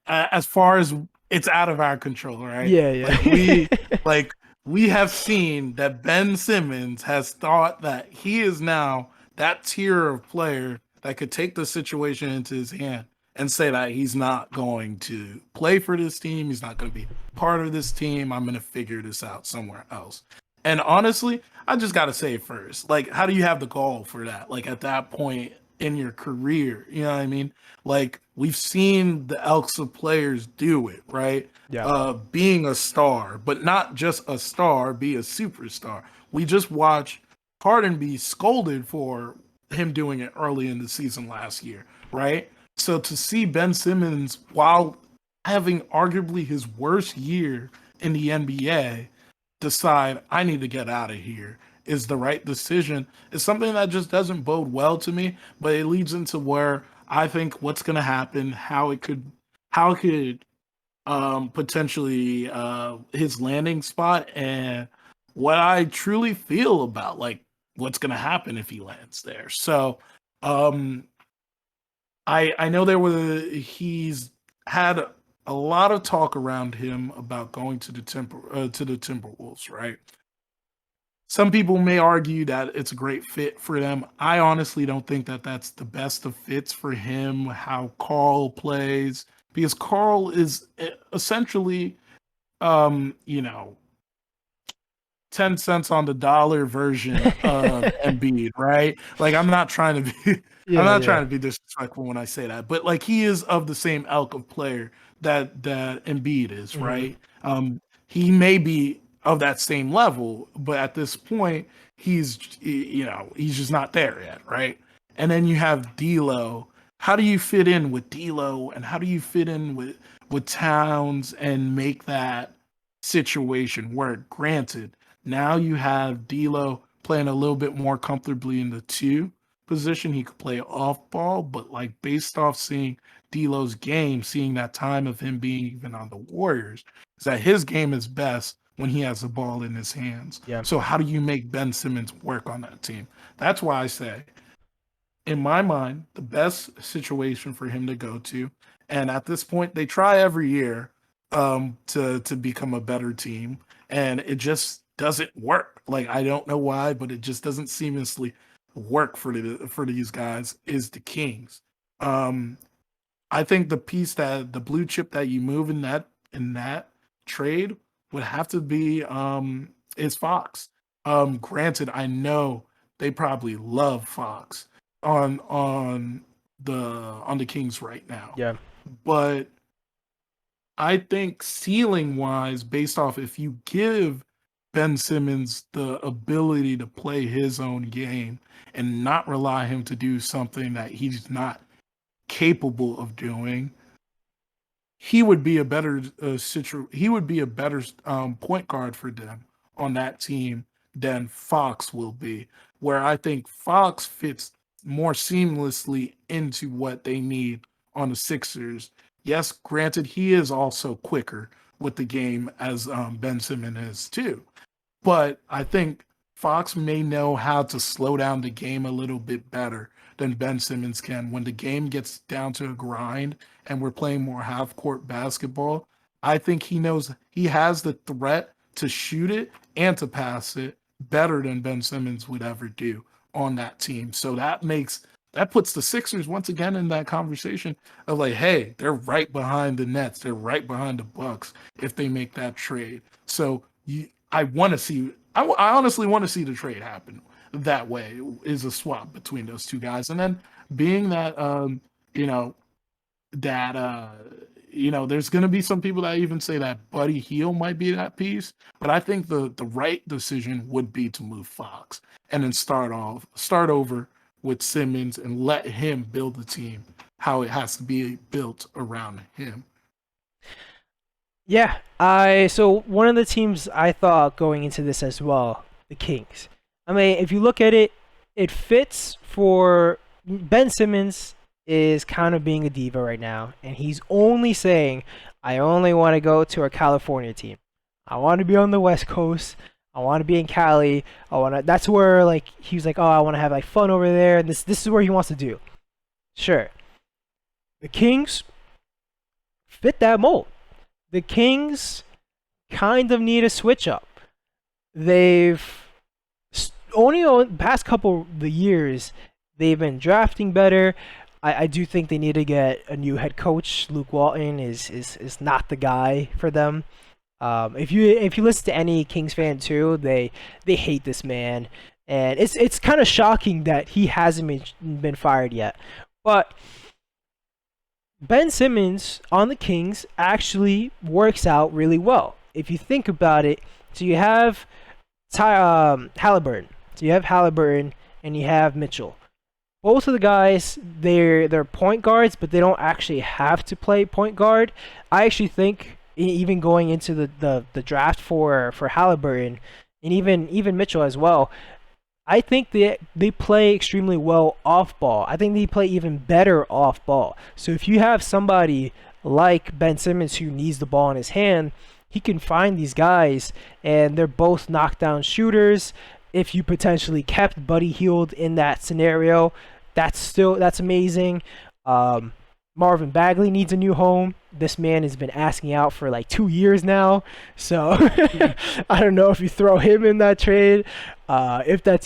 as far as it's out of our control, right? Yeah, yeah. Like we have seen that Ben Simmons has thought that he is now that tier of player that could take the situation into his hand and say that he's not going to play for this team, he's not going to be part of this team. I'm going to figure this out somewhere else. And honestly, I just got to say first, like, how do you have the gall for that? Like, at that point in your career, you know what I mean? Like, we've seen the Elks of players do it, right? Yeah. Being a star, but not just a star, be a superstar. We just watched Harden be scolded for him doing it early in the season last year, right? So to see Ben Simmons, while having arguably his worst year in the NBA, decide I need to get out of here is the right decision is something that just doesn't bode well to me, but it leads into where I think what's going to happen, how it could potentially his landing spot and what I truly feel about like what's going to happen if he lands there. So um I know he's had a lot of talk around him about going to the Timberwolves, right? Some people may argue that it's a great fit for them. I honestly don't think that that's the best of fits for him. How Carl plays, because Carl is essentially, you know, 10 cents on the dollar version of Embiid, right? Like I'm not trying to be I'm Yeah, not yeah. trying to be disrespectful when I say that, but like he is of the same ilk of player that Embiid is, Hmm. right? He may be of that same level, but at this point he's just not there yet, right? And then you have D'Lo. How do you fit in with D'Lo and how do you fit in with Towns and make that situation work? Granted, now you have D'Lo playing a little bit more comfortably in the two position. He could play off ball, but like based off seeing D'Lo's game, seeing that time of him being even on the Warriors, is that his game is best when he has the ball in his hands. Yeah. So how do you make Ben Simmons work on that team? That's why I say, in my mind, the best situation for him to go to. And at this point, they try every year to become a better team, and it just doesn't work. Like I don't know why, but it just doesn't seamlessly work for these guys. Is the Kings? Um, I think the blue chip that you move in that trade would have to be is Fox. Granted, I know they probably love Fox on the Kings right now. Yeah. But I think ceiling wise, based off if you give Ben Simmons the ability to play his own game and not rely him to do something that he's not capable of doing, he would be a better point guard for them on that team than Fox will be. Where I think Fox fits more seamlessly into what they need on the Sixers. Yes, granted, he is also quicker with the game as Ben Simmons is too. But I think Fox may know how to slow down the game a little bit better than Ben Simmons can. When the game gets down to a grind and we're playing more half court basketball, I think he knows he has the threat to shoot it and to pass it better than Ben Simmons would ever do on that team. So that puts the Sixers once again in that conversation of like, hey, they're right behind the Nets, they're right behind the Bucks if they make that trade. So I honestly want to see the trade happen that way, is a swap between those two guys. And then being that, there's going to be some people that even say that Buddy Hield might be that piece. But I think the right decision would be to move Fox and then start over with Simmons and let him build the team how it has to be built around him. Yeah, so one of the teams I thought going into this as well, the Kings. I mean, if you look at it, it fits for Ben Simmons is kind of being a diva right now, and he's only saying, I only want to go to a California team. I want to be on the West Coast. I want to be in Cali. That's where like he was like, oh, I want to have like fun over there, and this is where he wants to do. Sure. The Kings fit that mold. The Kings kind of need a switch up. They've only the past couple of the years they've been drafting better. I do think they need to get a new head coach. Luke Walton is not the guy for them. If you listen to any Kings fan too, they hate this man, and it's kind of shocking that he hasn't been fired yet. But Ben Simmons on the Kings actually works out really well. If you think about it, so you have Halliburton. So you have Halliburton and you have Mitchell. Both of the guys, they're point guards, but they don't actually have to play point guard. I actually think even going into the draft for Halliburton and even Mitchell as well, I think they play extremely well off ball. I think they play even better off ball. So if you have somebody like Ben Simmons who needs the ball in his hand, he can find these guys, and they're both knockdown shooters. If you potentially kept Buddy Hield in that scenario, that's amazing. Marvin Bagley needs a new home. This man has been asking out for like 2 years now. So I don't know if you throw him in that trade, if that's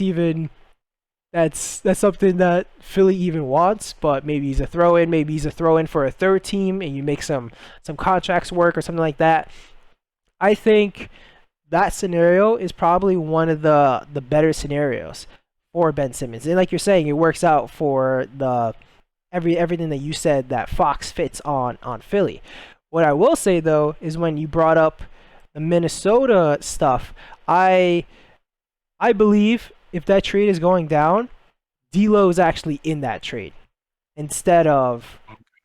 something that Philly even wants, but maybe he's a throw-in. Maybe he's a throw-in for a third team and you make some contracts work or something like that. I think that scenario is probably one of the better scenarios for Ben Simmons. And like you're saying, it works out for everything that you said that Fox fits on Philly. What I will say though is when you brought up the Minnesota stuff, I believe if that trade is going down, D'Lo is actually in that trade instead of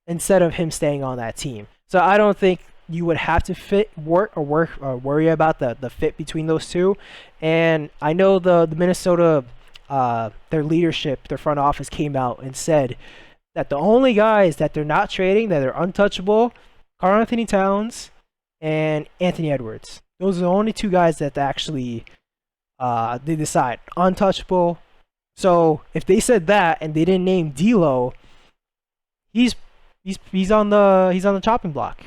him staying on that team. So I don't think you would have to worry about the fit between those two. And I know the Minnesota their leadership, their front office came out and said that the only guys that they're not trading, that are untouchable, Karl-Anthony Towns and Anthony Edwards. Those are the only two guys that actually they decide untouchable. So if they said that and they didn't name D'Lo, he's on the chopping block.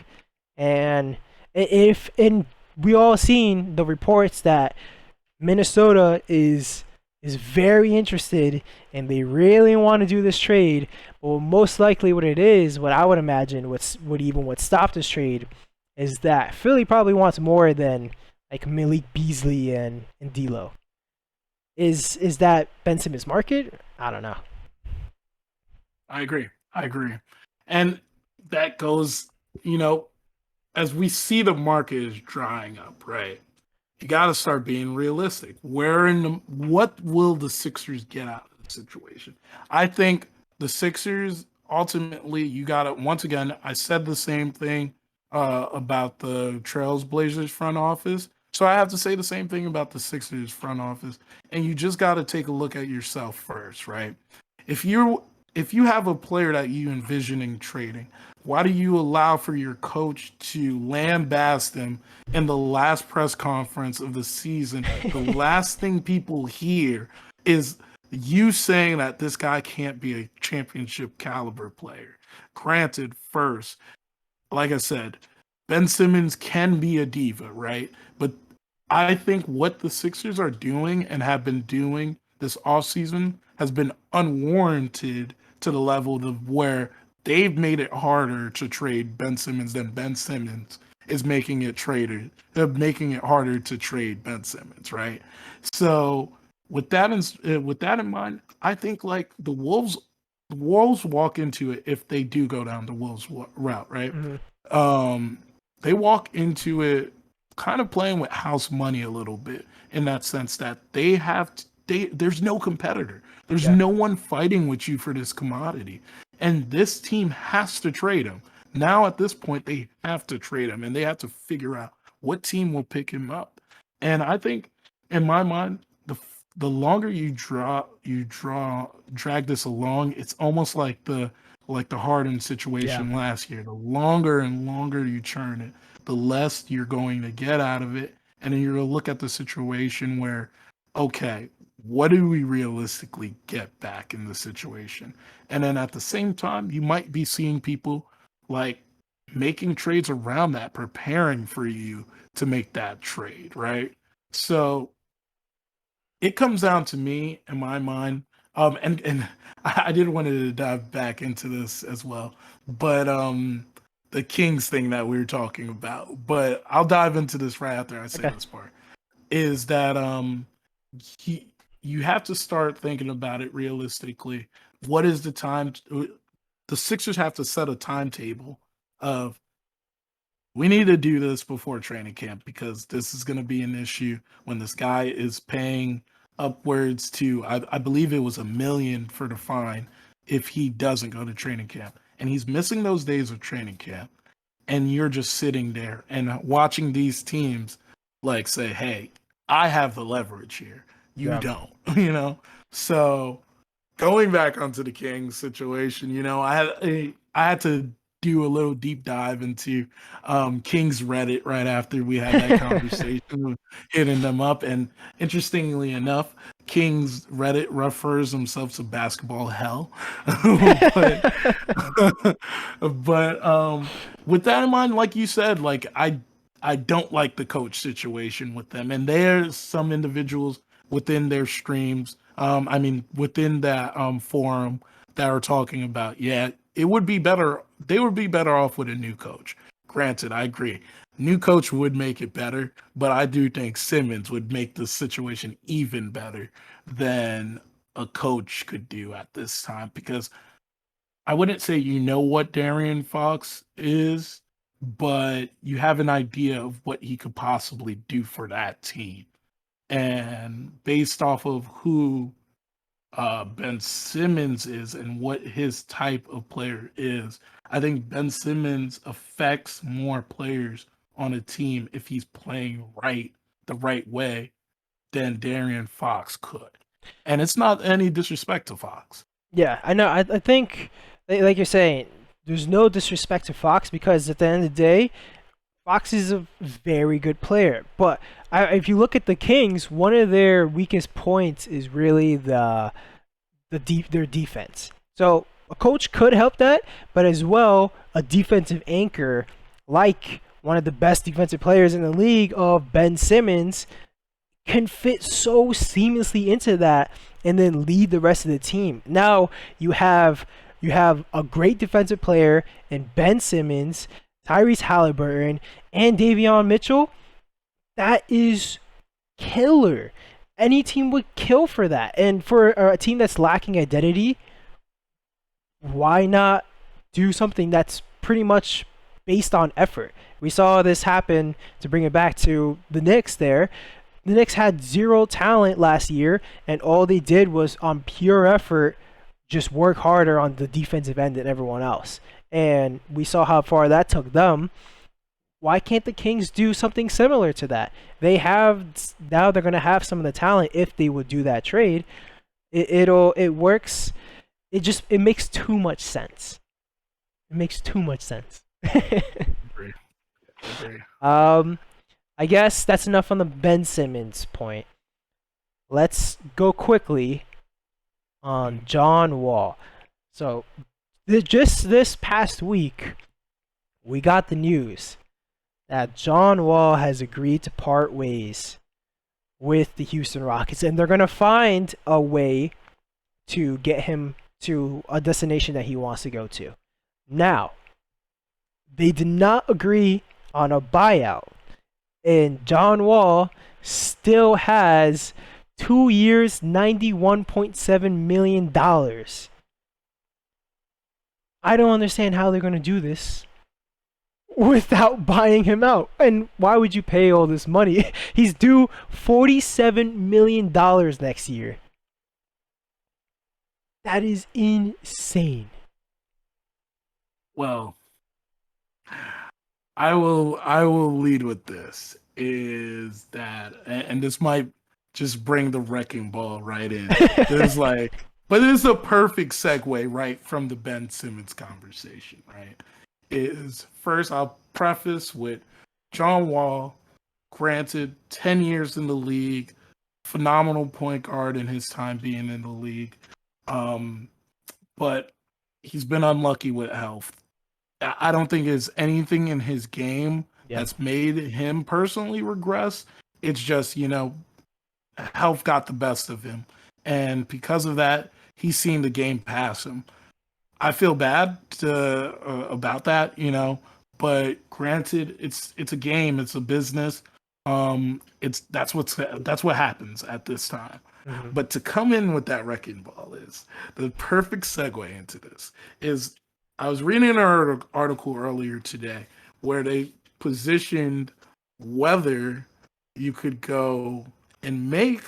And we all seen the reports that Minnesota is very interested and they really want to do this trade. Well, most likely what I would imagine would stop this trade is that Philly probably wants more than like Malik Beasley and D'Lo. Is that Ben Simmons market? I don't know. I agree. I agree. And that goes, you know, as we see the market is drying up, right? You got to start being realistic. What will the Sixers get out of the situation? I think the Sixers ultimately, you got to, once again, I said the same thing about the Trails Blazers front office. So I have to say the same thing about the Sixers front office. And you just got to take a look at yourself first, right? If you if you have a player that you envisioning trading, why do you allow for your coach to lambast him in the last press conference of the season? The last thing people hear is you saying that this guy can't be a championship caliber player. Granted, first, like I said, Ben Simmons can be a diva, right? But I think what the Sixers are doing and have been doing this offseason has been unwarranted to the level of where they've made it harder to trade Ben Simmons than Ben Simmons is making it traded. They're making it harder to trade Ben Simmons, right? So with that in mind, I think like the Wolves walk into it if they do go down the Wolves route, right? Um, they walk into it kind of playing with house money a little bit in that sense that there's no competitor. There's Yeah. no one fighting with you for this commodity. And this team has to trade him. Now at this point they have to trade him and they have to figure out what team will pick him up. And I think in my mind the longer drag this along, it's almost like the Harden Yeah. situation last year. The longer and longer you churn it, the less you're going to get out of it. And then you're going to look at the situation where, okay, what do we realistically get back in the situation? And then at the same time, you might be seeing people like making trades around that, preparing for you to make that trade, right? So it comes down to me in my mind. And I did want to dive back into this as well, but the Kings thing that we were talking about. But I'll dive into this right after I say Okay. this part. Is that he, you have to start thinking about it realistically. What is the time? The Sixers have to set a timetable of we need to do this before training camp because this is going to be an issue when this guy is paying upwards to I believe it was $1 million for the fine if he doesn't go to training camp and he's missing those days of training camp and you're just sitting there and watching these teams like say, hey, I have the leverage here, you Yeah. don't. So going back onto the Kings situation, I had to do a little deep dive into Kings Reddit right after we had that conversation, of hitting them up. And interestingly enough, Kings Reddit refers themselves to basketball hell. but with that in mind, like you said, like I don't like the coach situation with them, and there's some individuals within their streams within that forum that are talking about, yeah, it would be better. They would be better off with a new coach. Granted, I agree. New coach would make it better, but I do think Simmons would make the situation even better than a coach could do at this time because I wouldn't say you know what Darian Fox is, but you have an idea of what he could possibly do for that team. And based off of who Ben Simmons is and what his type of player is, I think Ben Simmons affects more players on a team if he's playing the right way than Darian Fox could. And it's not any disrespect to Fox. Yeah, I know. I think, like you're saying, there's no disrespect to Fox because at the end of the day, Fox is a very good player. But if you look at the Kings, one of their weakest points is really their defense. So a coach could help that, but as well, a defensive anchor like one of the best defensive players in the league of Ben Simmons can fit so seamlessly into that and then lead the rest of the team. Now you have a great defensive player in Ben Simmons, Tyrese Halliburton, and Davion Mitchell. That is killer. any team would kill for that. And for a team that's lacking identity, why not do something that's pretty much based on effort? We saw this happen, to bring it back to the Knicks there. The Knicks had zero talent last year, and all they did was, on pure effort, just work harder on the defensive end than everyone else. And we saw how far that took them. Why can't the Kings do something similar to that? They have, now they're going to have some of the talent if they would do that trade. It works. It makes too much sense. It makes too much sense. Agree. I guess that's enough on the Ben Simmons point. Let's go quickly on John Wall. So, just this past week, we got the news that John Wall has agreed to part ways with the Houston Rockets, and they're going to find a way to get him to a destination that he wants to go to. Now, they did not agree on a buyout, and John Wall still has 2 years, $91.7 million. I don't understand how they're going to do this without buying him out. And why would you pay all this money? He's due $47 million next year. That is insane. Well, I will lead with this, is that, and this might just bring the wrecking ball right in. But it's a perfect segue right from the Ben Simmons conversation, right? Is first, I'll preface with John Wall, granted 10 years in the league, phenomenal point guard in his time being in the league. But he's been unlucky with health. I don't think there's anything in his game that's made him personally regress. It's just, health got the best of him. And because of that, he's seen the game pass him. I feel bad about that, but granted, it's a game, it's a business. That's what happens at this time. Mm-hmm. But to come in with that wrecking ball is the perfect segue into this. I was reading an article earlier today where they positioned whether you could go and make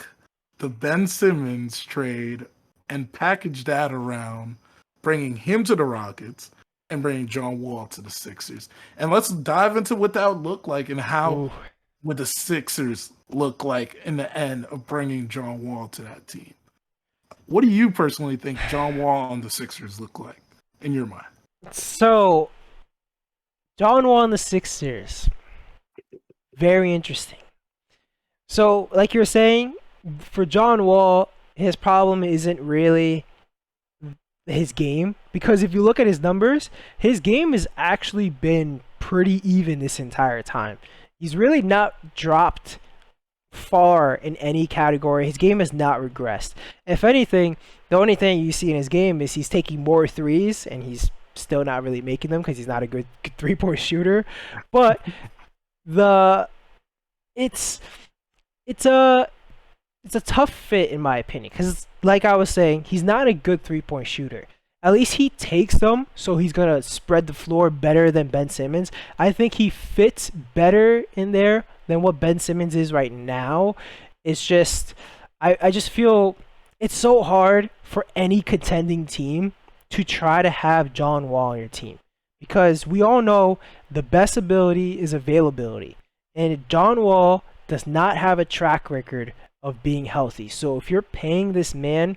the Ben Simmons trade and package that around bringing him to the Rockets and bringing John Wall to the Sixers. And let's dive into what that would look like and how would the Sixers look like in the end of bringing John Wall to that team. What do you personally think John Wall and the Sixers look like in your mind? So, John Wall and the Sixers, very interesting. So, like you're saying, for John Wall, his problem isn't really his game, because if you look at his numbers, his game has actually been pretty even this entire time. He's really not dropped far in any category. His game has not regressed. If anything, the only thing you see in his game is he's taking more threes, and he's still not really making them because he's not a good three-point shooter. But it's a tough fit in my opinion, because like I was saying, he's not a good three-point shooter. At least he takes them, so he's gonna spread the floor better than Ben Simmons. I think he fits better in there than what Ben Simmons is right now. It's just I just feel it's so hard for any contending team to try to have John Wall on your team, because we all know the best ability is availability, and John Wall does not have a track record of being healthy. So if you're paying this man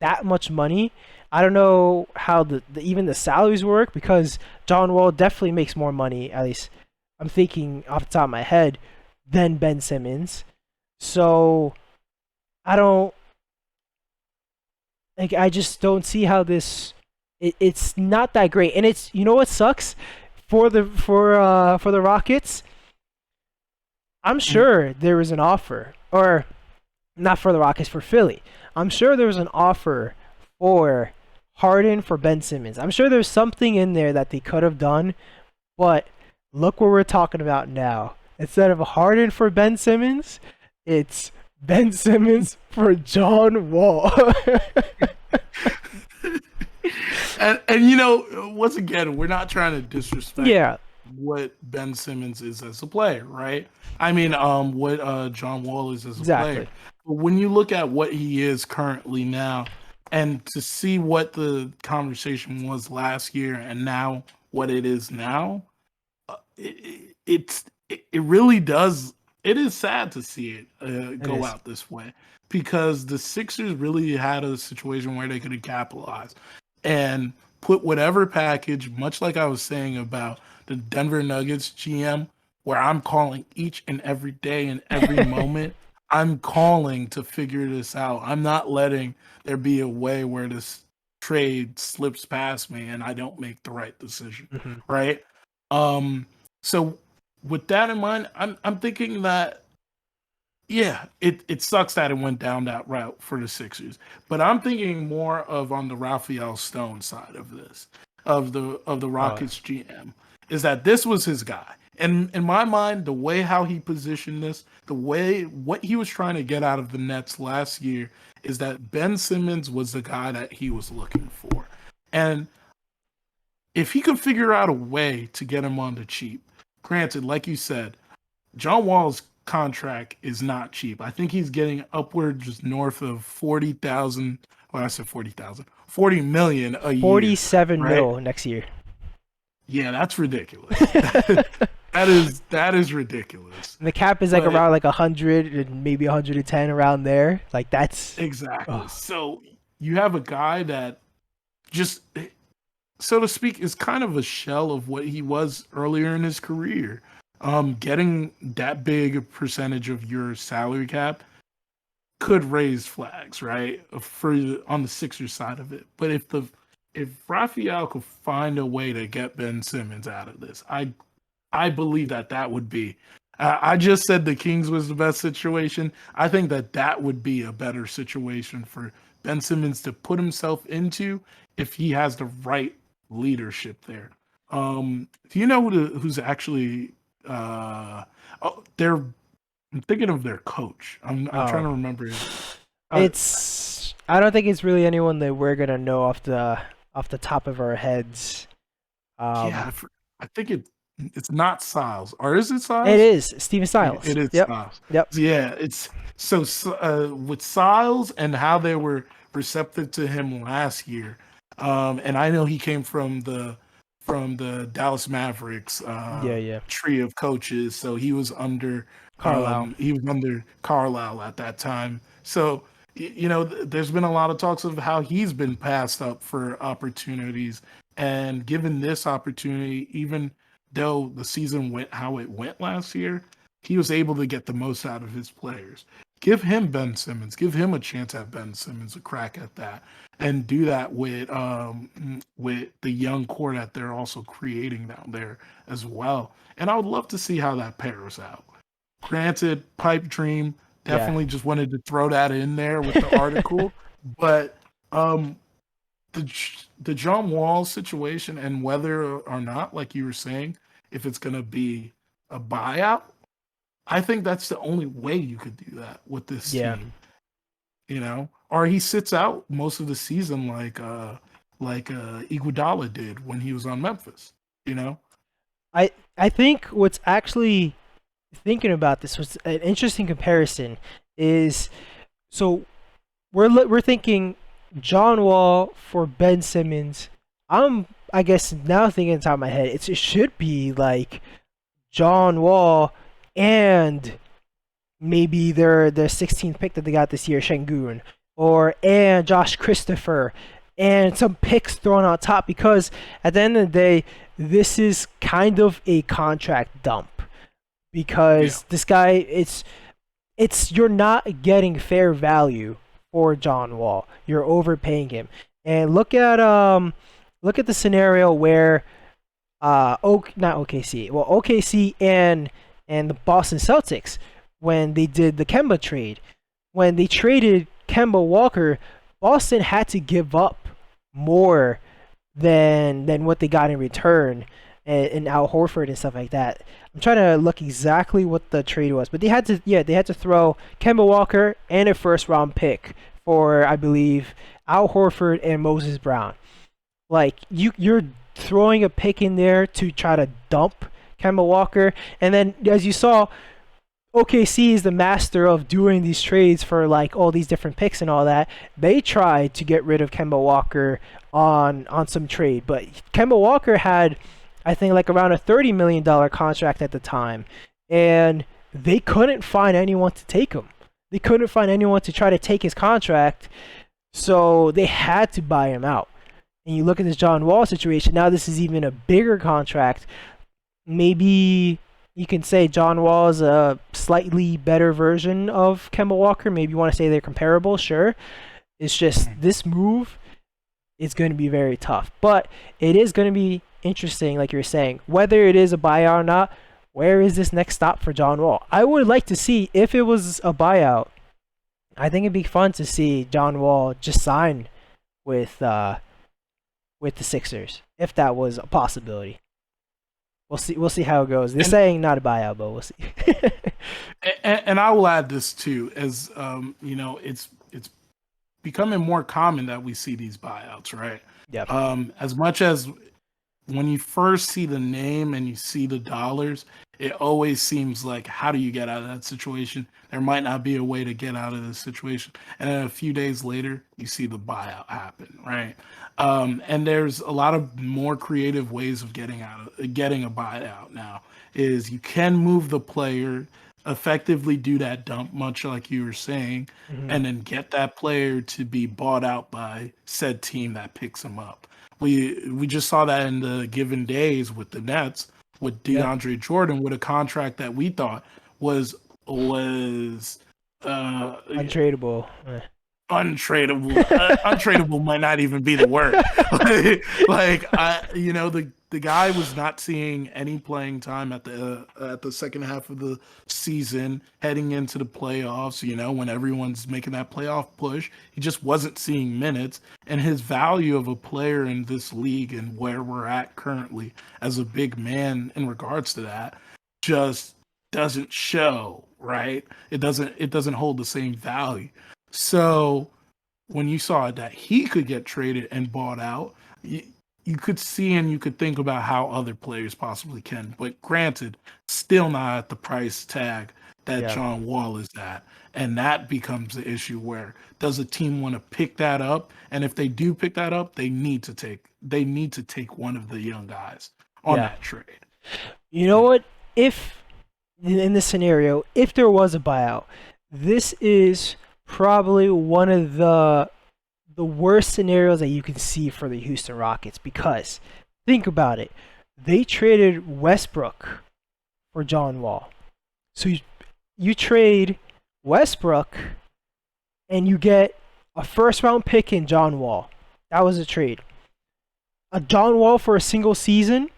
that much money, I don't know how even the salaries work, because John Wall definitely makes more money, at least I'm thinking off the top of my head, than Ben Simmons. So I just don't see how it's not that great. And it's, what sucks for the Rockets? I'm sure there was an offer, or not for the Rockets, for Philly. I'm sure there was an offer for Harden for Ben Simmons. I'm sure there's something in there that they could have done, but look what we're talking about now. Instead of Harden for Ben Simmons, it's Ben Simmons for John Wall. And you know, once again, we're not trying to disrespect Yeah, what Ben Simmons is as a player, right? I mean, what John Wall is as a player. exactly. But when you look at what he is currently now, and to see what the conversation was last year and now what it is now, it really does. It is sad to see it It go is. out this way because the Sixers really had a situation where they could have capitalized and put whatever package, much like I was saying about the Denver Nuggets GM, where I'm calling each and every day and every moment. I'm calling to figure this out. I'm not letting there be a way where this trade slips past me and I don't make the right decision, Hmm. right? Um, so with that in mind, I'm thinking that yeah, it sucks that it went down that route for the Sixers, but I'm thinking more of on the Raphael Stone side of this, of the Oh, Rockets GM, is that this was his guy. And in my mind, the way how he positioned this, the way what he was trying to get out of the Nets last year is that Ben Simmons was the guy that he was looking for. And if he could figure out a way to get him on the cheap, granted, like you said, John Wall's contract is not cheap. I think he's getting upwards north of 40,000. Well, I said 40,000, 40 million a year, 47 right? mil next year. Yeah, that's ridiculous. That is ridiculous. And the cap is like But around like 100 and maybe 110 around there. Like that's exactly. oh, So you have a guy that just, so to speak, is kind of a shell of what he was earlier in his career. Getting that big a percentage of your salary cap could raise flags, right? For on the Sixers side of it. But if Raphael could find a way to get Ben Simmons out of this, I believe that would be. I just said the Kings was the best situation. I think that would be a better situation for Ben Simmons to put himself into if he has the right leadership there. Do you know who's actually? They're. I'm thinking of their coach. I'm trying oh. to remember. Uh, It's I don't think it's really anyone that we're gonna know off the top of our heads. yeah, Um, I think it's not Siles, or is it it Siles? is Steven Styles. It is Yep, Siles. yep, Yeah, it's with Siles and how they were receptive to him last year. And I know he came from the Dallas Mavericks yeah, yeah. tree of coaches, so Carlisle. he was under Carlisle at that time. So you know, there's been a lot of talks of how he's been passed up for opportunities, and given this opportunity, even though the season went how it went last year, he was able to get the most out of his players. Give him Ben Simmons. Give him a chance at Ben Simmons, a crack at that, and do that with the young core that they're also creating down there as well. And I would love to see how that pairs out. Granted, pipe dream. Yeah, Definitely just wanted to throw that in there with the article, but um, the John Wall situation and whether or not, like you were saying, if it's going to be a buyout, I think that's the only way you could do that with this yeah. team, you know, or he sits out most of the season like Iguodala did when he was on Memphis, you know. I think what's actually thinking about this was an interesting comparison is so we're thinking John Wall for Ben Simmons. I guess now thinking on top of my head, it should be like John Wall and maybe their 16th pick that they got this year, Şengün, or and Josh Christopher, and some picks thrown on top because at the end of the day, this is kind of a contract dump Yeah, because this guy it's you're not getting fair value for John Wall. You're overpaying him. And look at the scenario where not OKC. Well, OKC and the Boston Celtics when they did the Kemba trade. When they traded Kemba Walker, Boston had to give up more than what they got in return and Al Horford and stuff like that. I'm trying to look exactly what the trade was, but they had to throw Kemba Walker and a first round pick for, I believe, Al Horford and Moses Brown. Like you're throwing a pick in there to try to dump Kemba Walker, and then as you saw, OKC is the master of doing these trades for like all these different picks and all that. They tried to get rid of Kemba Walker on some trade, but Kemba Walker had, I think, like around a $30 million contract at the time, and they couldn't find anyone to take him. They couldn't find anyone to try to take his contract, so they had to buy him out. And you look at this John Wall situation, now this is even a bigger contract. Maybe you can say John Wall is a slightly better version of Kemba Walker. Maybe you want to say they're comparable, sure. It's just this move is going to be very tough. But it is going to be interesting, like you're saying, whether it is a buyout or not. Where is this next stop for John Wall? I would like to see, if it was a buyout, I think it'd be fun to see John Wall just sign with the Sixers, if that was a possibility. We'll see how it goes. They're saying not a buyout, but we'll see. and I will add this too, as it's becoming more common that we see these buyouts, right? Yeah. As much as when you first see the name and you see the dollars, it always seems like, how do you get out of that situation? There might not be a way to get out of this situation. And then a few days later, you see the buyout happen, right? And there's a lot of more creative ways of getting a buyout now. Is you can move the player, effectively do that dump, much like you were saying, and then get that player to be bought out by said team that picks him up. We just saw that in the given days with the Nets, with DeAndre Jordan, with a contract that we thought was untradeable. Untradeable might not even be the word. The guy was not seeing any playing time at the second half of the season, heading into the playoffs. When everyone's making that playoff push, he just wasn't seeing minutes, and his value of a player in this league and where we're at currently as a big man in regards to that just doesn't show, right? It doesn't hold the same value. So when you saw that he could get traded and bought out, you could see and you could think about how other players possibly can. But granted, still not at the price tag that John Wall is at. And that becomes the issue where, does a team want to pick that up? And if they do pick that up, they need to take one of the young guys on that trade. You know what? If in this scenario, if there was a buyout, this is probably one of the worst scenarios that you can see for the Houston Rockets, because think about it. They traded Westbrook for John Wall. So you trade Westbrook and you get a first round pick in John Wall. That was a trade. A John Wall for a single season,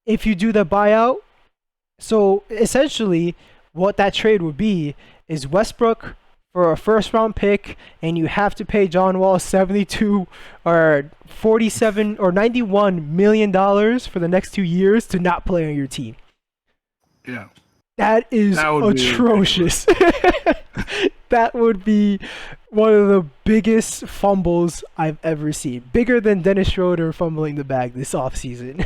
if you do the buyout. So essentially what that trade would be is Westbrook for a first round pick, and you have to pay John Wall 72 or 47 or 91 million dollars for the next 2 years to not play on your team. Yeah. That is atrocious. That would be one of the biggest fumbles I've ever seen. Bigger than Dennis Schroeder fumbling the bag this offseason.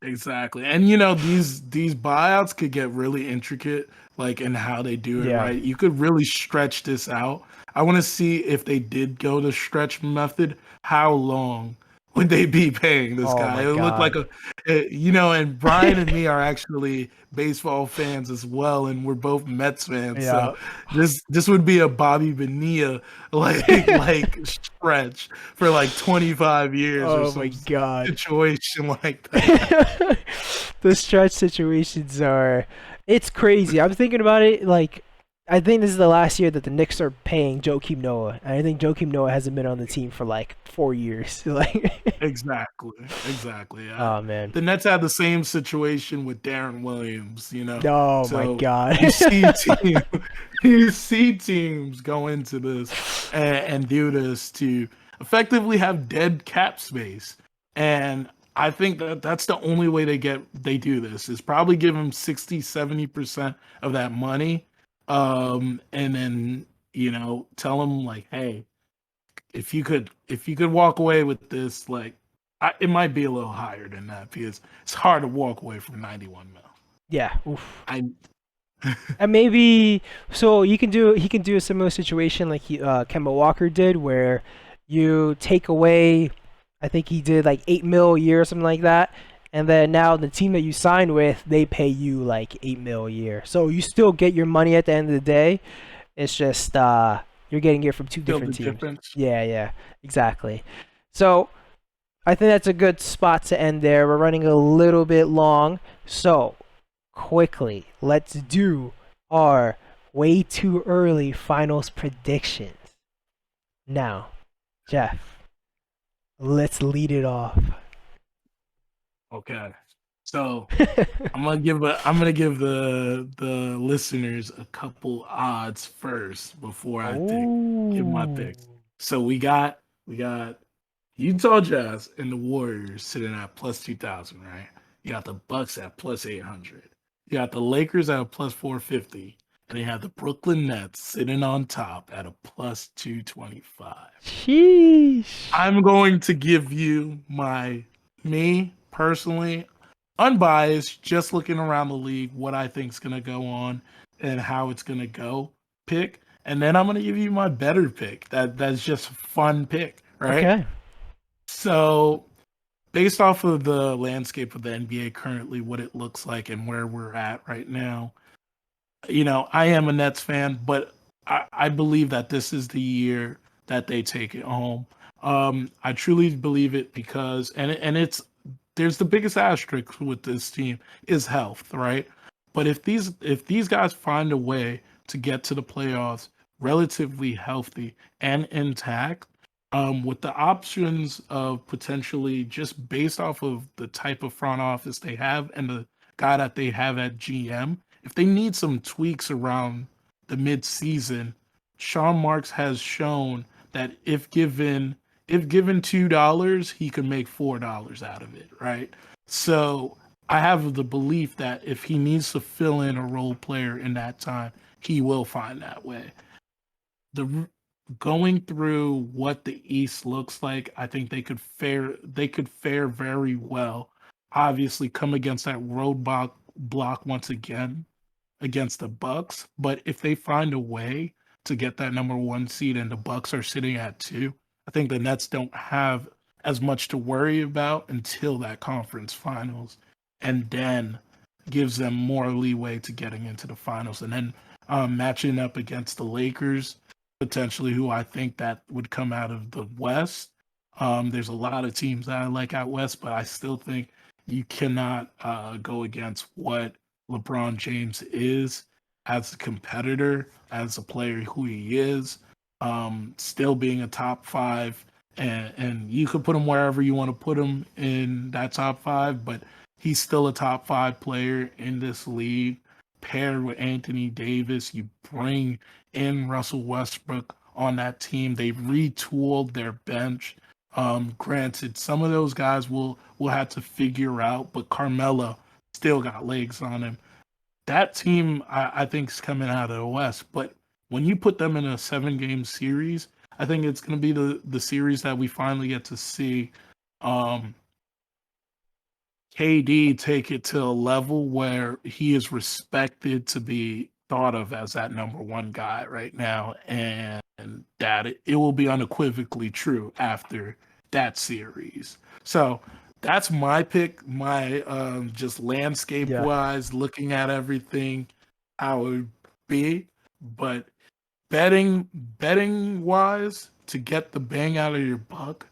Exactly. And these buyouts could get really intricate, like in how they do it, right? You could really stretch this out. I want to see, if they did go the stretch method, how long would they be paying this guy? It looked like and Brian and me are actually baseball fans as well, and we're both Mets fans. Yeah. So this would be a Bobby Bonilla like stretch for like 25 years or some situation like that. The stretch situations it's crazy. I'm thinking about it, like, I think this is the last year that the Knicks are paying Joakim Noah, and I think Joakim Noah hasn't been on the team for like 4 years. Exactly. Yeah. Oh man, the Nets had the same situation with Darren Williams. My God. You see teams go into this and do this to effectively have dead cap space, and I think that's the only way they do this is probably give him 60-70% of that money, and then tell him like, hey, if you could walk away with this, like, it might be a little higher than that because it's hard to walk away from 91 mil. Yeah. Oof. I And maybe so he can do a similar situation like Kemba Walker did, where you take away, I think he did like 8 mil a year or something like that, and then now the team that you signed with, they pay you like 8 mil a year, so you still get your money at the end of the day. It's just you're getting it from two feel the different teams. difference. Yeah, exactly. So I think that's a good spot to end there. We're running a little bit long, so quickly let's do our way too early finals predictions. Now, Jeff, let's lead it off. Okay, so I'm gonna give the listeners a couple odds first before I give my picks. So we got Utah Jazz and the Warriors sitting at plus 2,000, right? You got the Bucks at plus 800. You got the Lakers at a plus 450, and you have the Brooklyn Nets sitting on top at a plus 225. Sheesh. I'm going to give you me personally, unbiased, just looking around the league, what I think is going to go on and how it's going to go pick. And then I'm going to give you my better pick. That's just a fun pick, right? Okay. So, based off of the landscape of the NBA currently, what it looks like and where we're at right now, I am a Nets fan, but I believe that this is the year that they take it home. I truly believe it because, and it's there's the biggest asterisk with this team is health, right? But if these guys find a way to get to the playoffs relatively healthy and intact, with the options of potentially just based off of the type of front office they have and the guy that they have at GM, if they need some tweaks around the mid-season, Sean Marks has shown that if given $2, he can make $4 out of it, right? So I have the belief that if he needs to fill in a role player in that time, he will find that way. The Going through what the East looks like, I think they could fare very well. Obviously, come against that roadblock block once again against the Bucks, but if they find a way to get that number one seed and the Bucks are sitting at two, I think the Nets don't have as much to worry about until that conference finals, and then gives them more leeway to getting into the finals, and then matching up against the Lakers potentially, who I think that would come out of the West. There's a lot of teams that I like out West, but I still think you cannot go against what LeBron James is as a competitor, as a player who he is, still being a top five. And you could put him wherever you want to put him in that top five, but he's still a top five player in this league. Paired with Anthony Davis, you bring in Russell Westbrook on that team. They've retooled their bench. Granted, some of those guys will have to figure out, but Carmelo still got legs on him. That team, I think, is coming out of the West. But when you put them in a 7-game series, I think it's going to be the series that we finally get to see KD take it to a level where he is respected to be thought of as that number one guy right now, and that it will be unequivocally true after that series. So that's my pick. My just landscape Yeah. wise, looking at everything, I would be, but betting wise, to get the bang out of your buck,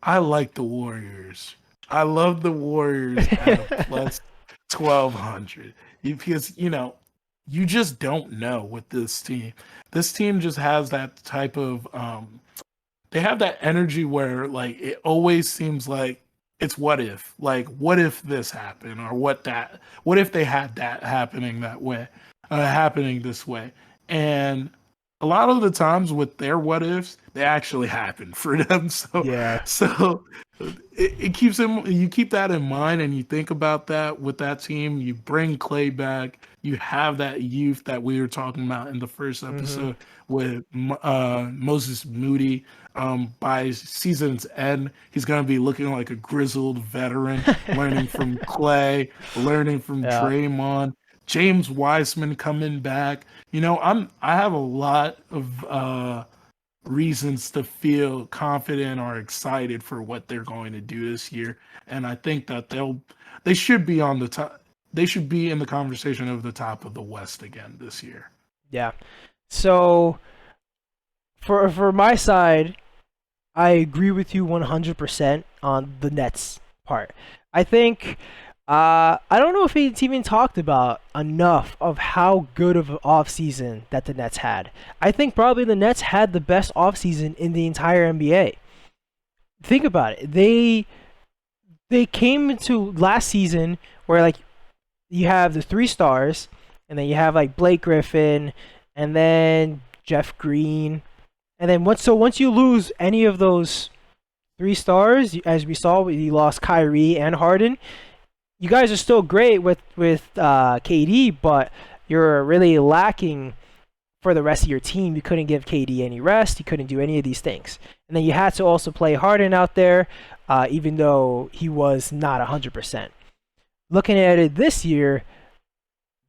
I like the Warriors. I love the Warriors at a plus 1,200 because you just don't know with this team. This team just has that type of they have that energy where like it always seems like it's what if this happened, or what if they had that happening that way, happening this way. And a lot of the times with their what ifs, they actually happen for them. So, Yeah. so it keeps them. You keep that in mind, and you think about that with that team. You bring Clay back. You have that youth that we were talking about in the first Mm-hmm. episode with Moses Moody. By season's end, he's going to be looking like a grizzled veteran, learning from Clay, learning from Yeah. Draymond. James Wiseman coming back. I have a lot of reasons to feel confident or excited for what they're going to do this year, and I think that they should be on the top. They should be in the conversation of the top of the West again this year. Yeah. So for my side, I agree with you 100% on the Nets part. I think I don't know if it's even talked about enough of how good of an offseason that the Nets had. I think probably the Nets had the best offseason in the entire NBA. Think about it. They came into last season where like you have the three stars, and then you have like Blake Griffin, and then Jeff Green, and then once you lose any of those three stars, as we saw, you lost Kyrie and Harden. You guys are still great with KD, but you're really lacking for the rest of your team. You couldn't give KD any rest. You couldn't do any of these things, and then you had to also play Harden out there, even though he was not 100%. Looking at it this year,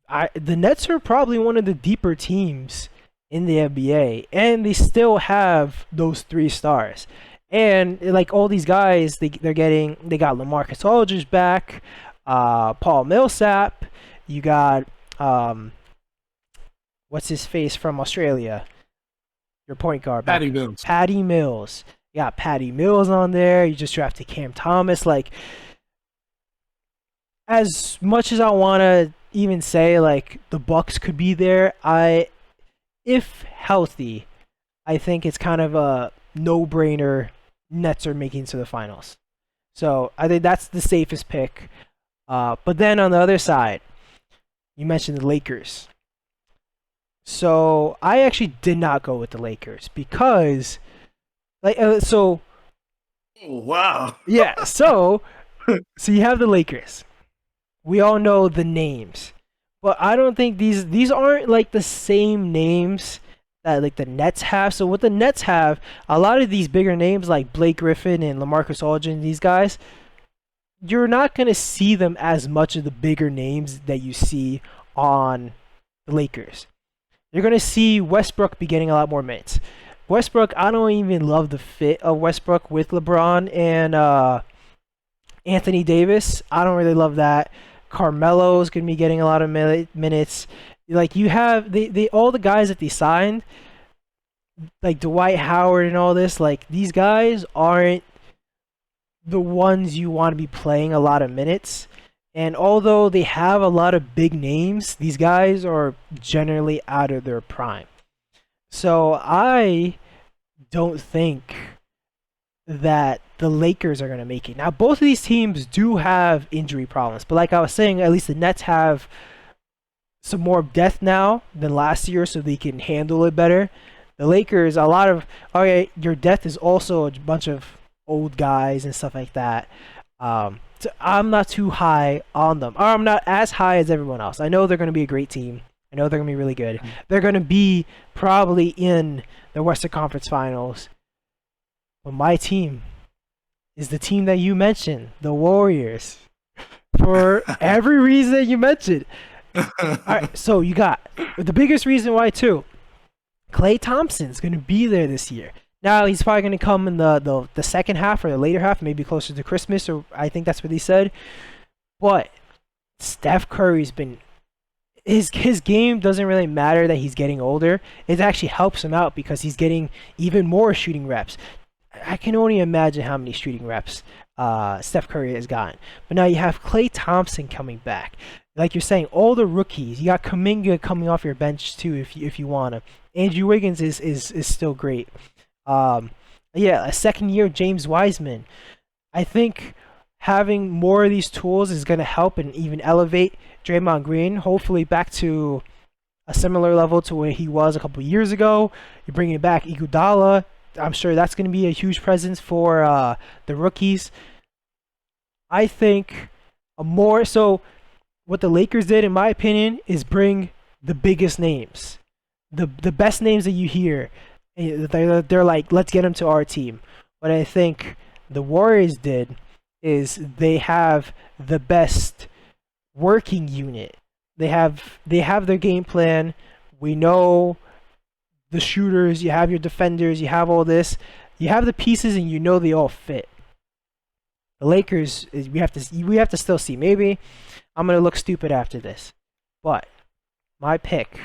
the Nets are probably one of the deeper teams in the NBA, and they still have those three stars. And like all these guys, they got LaMarcus Aldridge back, Paul Millsap. You got what's his face from Australia, your point guard, Patty Mills. Patty Mills. You got Patty Mills on there. You just drafted Cam Thomas. Like, as much as I want to even say like the Bucks could be there, if healthy, I think it's kind of a no-brainer. Nets are making to the finals, so I think that's the safest pick. But then on the other side, you mentioned the Lakers. So I actually did not go with the Lakers because, Oh, wow. yeah. So you have the Lakers. We all know the names, but I don't think these aren't like the same names that like the Nets have. So what the Nets have, a lot of these bigger names like Blake Griffin and LaMarcus Aldridge, these guys, you're not gonna see them as much of the bigger names that you see on the Lakers. You're gonna see Westbrook be getting a lot more minutes. Westbrook, I don't even love the fit of Westbrook with LeBron and Anthony Davis. I don't really love that. Carmelo's gonna be getting a lot of minutes. Like you have they all the guys that they signed, like Dwight Howard and all this. Like these guys aren't the ones you want to be playing a lot of minutes. And although they have a lot of big names, these guys are generally out of their prime. So I don't think that the Lakers are going to make it. Now, both of these teams do have injury problems, but like I was saying, at least the Nets have some more depth now than last year, so they can handle it better. The Lakers, your depth is also a bunch of old guys and stuff like that. So I'm not too high on them, or I'm not as high as everyone else. I know they're going to be a great team. I know they're going to be really good. They're going to be probably in the Western Conference Finals. But my team is the team that you mentioned, the Warriors, for every reason that you mentioned. All right, so you got the biggest reason why too. Klay Thompson's going to be there this year. Now he's probably going to come in the second half or the later half, maybe closer to Christmas, or I think that's what he said. But Steph Curry's been his game doesn't really matter that he's getting older. It actually helps him out because he's getting even more shooting reps. I can only imagine how many shooting reps Steph Curry has gotten. But now you have Klay Thompson coming back. Like you're saying, all the rookies. You got Kuminga coming off your bench too, if you wanna. Andrew Wiggins is still great. A second year James Wiseman. I think having more of these tools is gonna help and even elevate Draymond Green. Hopefully back to a similar level to where he was a couple years ago. You're bringing back Iguodala. I'm sure that's going to be a huge presence for the rookies. I think so what the Lakers did, in my opinion, is bring the biggest names, the best names that you hear. They're like, let's get them to our team. What I think the Warriors did is they have the best working unit. They have their game plan. We know the shooters. You have your defenders. You have all this. You have the pieces, and you know they all fit. The Lakers, we have to still see. Maybe I'm gonna look stupid after this, but my pick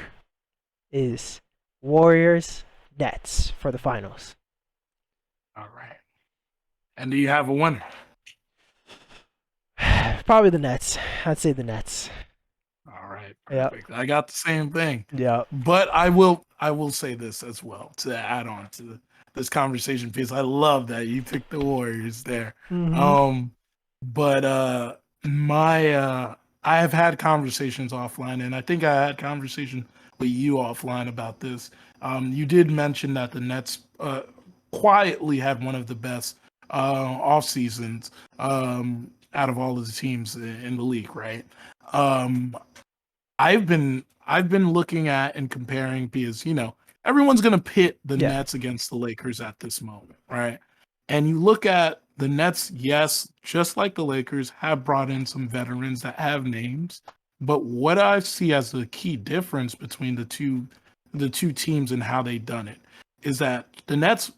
is Warriors Nets for the finals. All right. And do you have a winner? Probably the Nets. I'd say the Nets. All right. Yep. Perfect. I got the same thing. Yeah. But I will say this as well to add on to this conversation because I love that you picked the Warriors there. Mm-hmm. But I have had conversations offline, and I think I had conversation with you offline about this. You did mention that the Nets quietly had one of the best off seasons out of all of the teams in the league, right? I've been looking at and comparing because everyone's gonna pit the Nets against the Lakers at this moment, right? And you look at the Nets, yes, just like the Lakers, have brought in some veterans that have names, but what I see as the key difference between the two teams and how they done it is that the Nets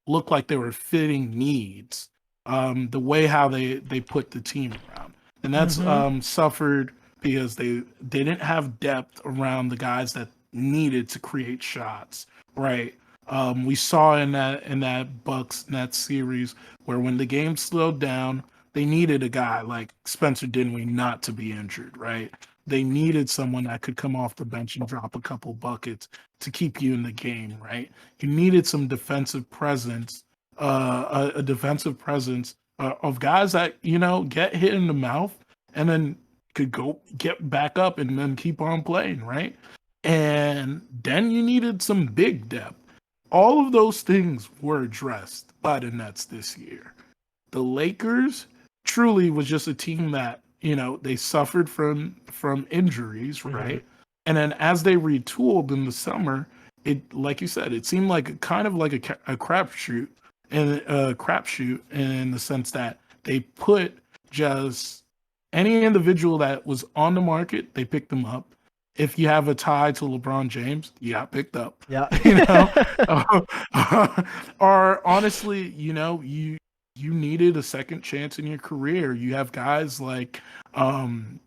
look like they were fitting needs, the way how they put the team around. The Nets suffered because they didn't have depth around the guys that needed to create shots, right? We saw in that Bucks Nets series where when the game slowed down, they needed a guy like Spencer Dinwiddie not to be injured, right? They needed someone that could come off the bench and drop a couple buckets to keep you in the game, right? You needed some defensive presence, a defensive presence of guys that get hit in the mouth and then could go get back up and then keep on playing, right? And then you needed some big depth. All of those things were addressed by the Nets this year. The Lakers truly was just a team that, they suffered from injuries, right? And then as they retooled in the summer, it, like you said, it seemed like a crapshoot, and a crapshoot in the sense that they put just any individual that was on the market, they picked them up. If you have a tie to LeBron James, you got picked up. Yeah. Or honestly, you needed a second chance in your career. You have guys like Malik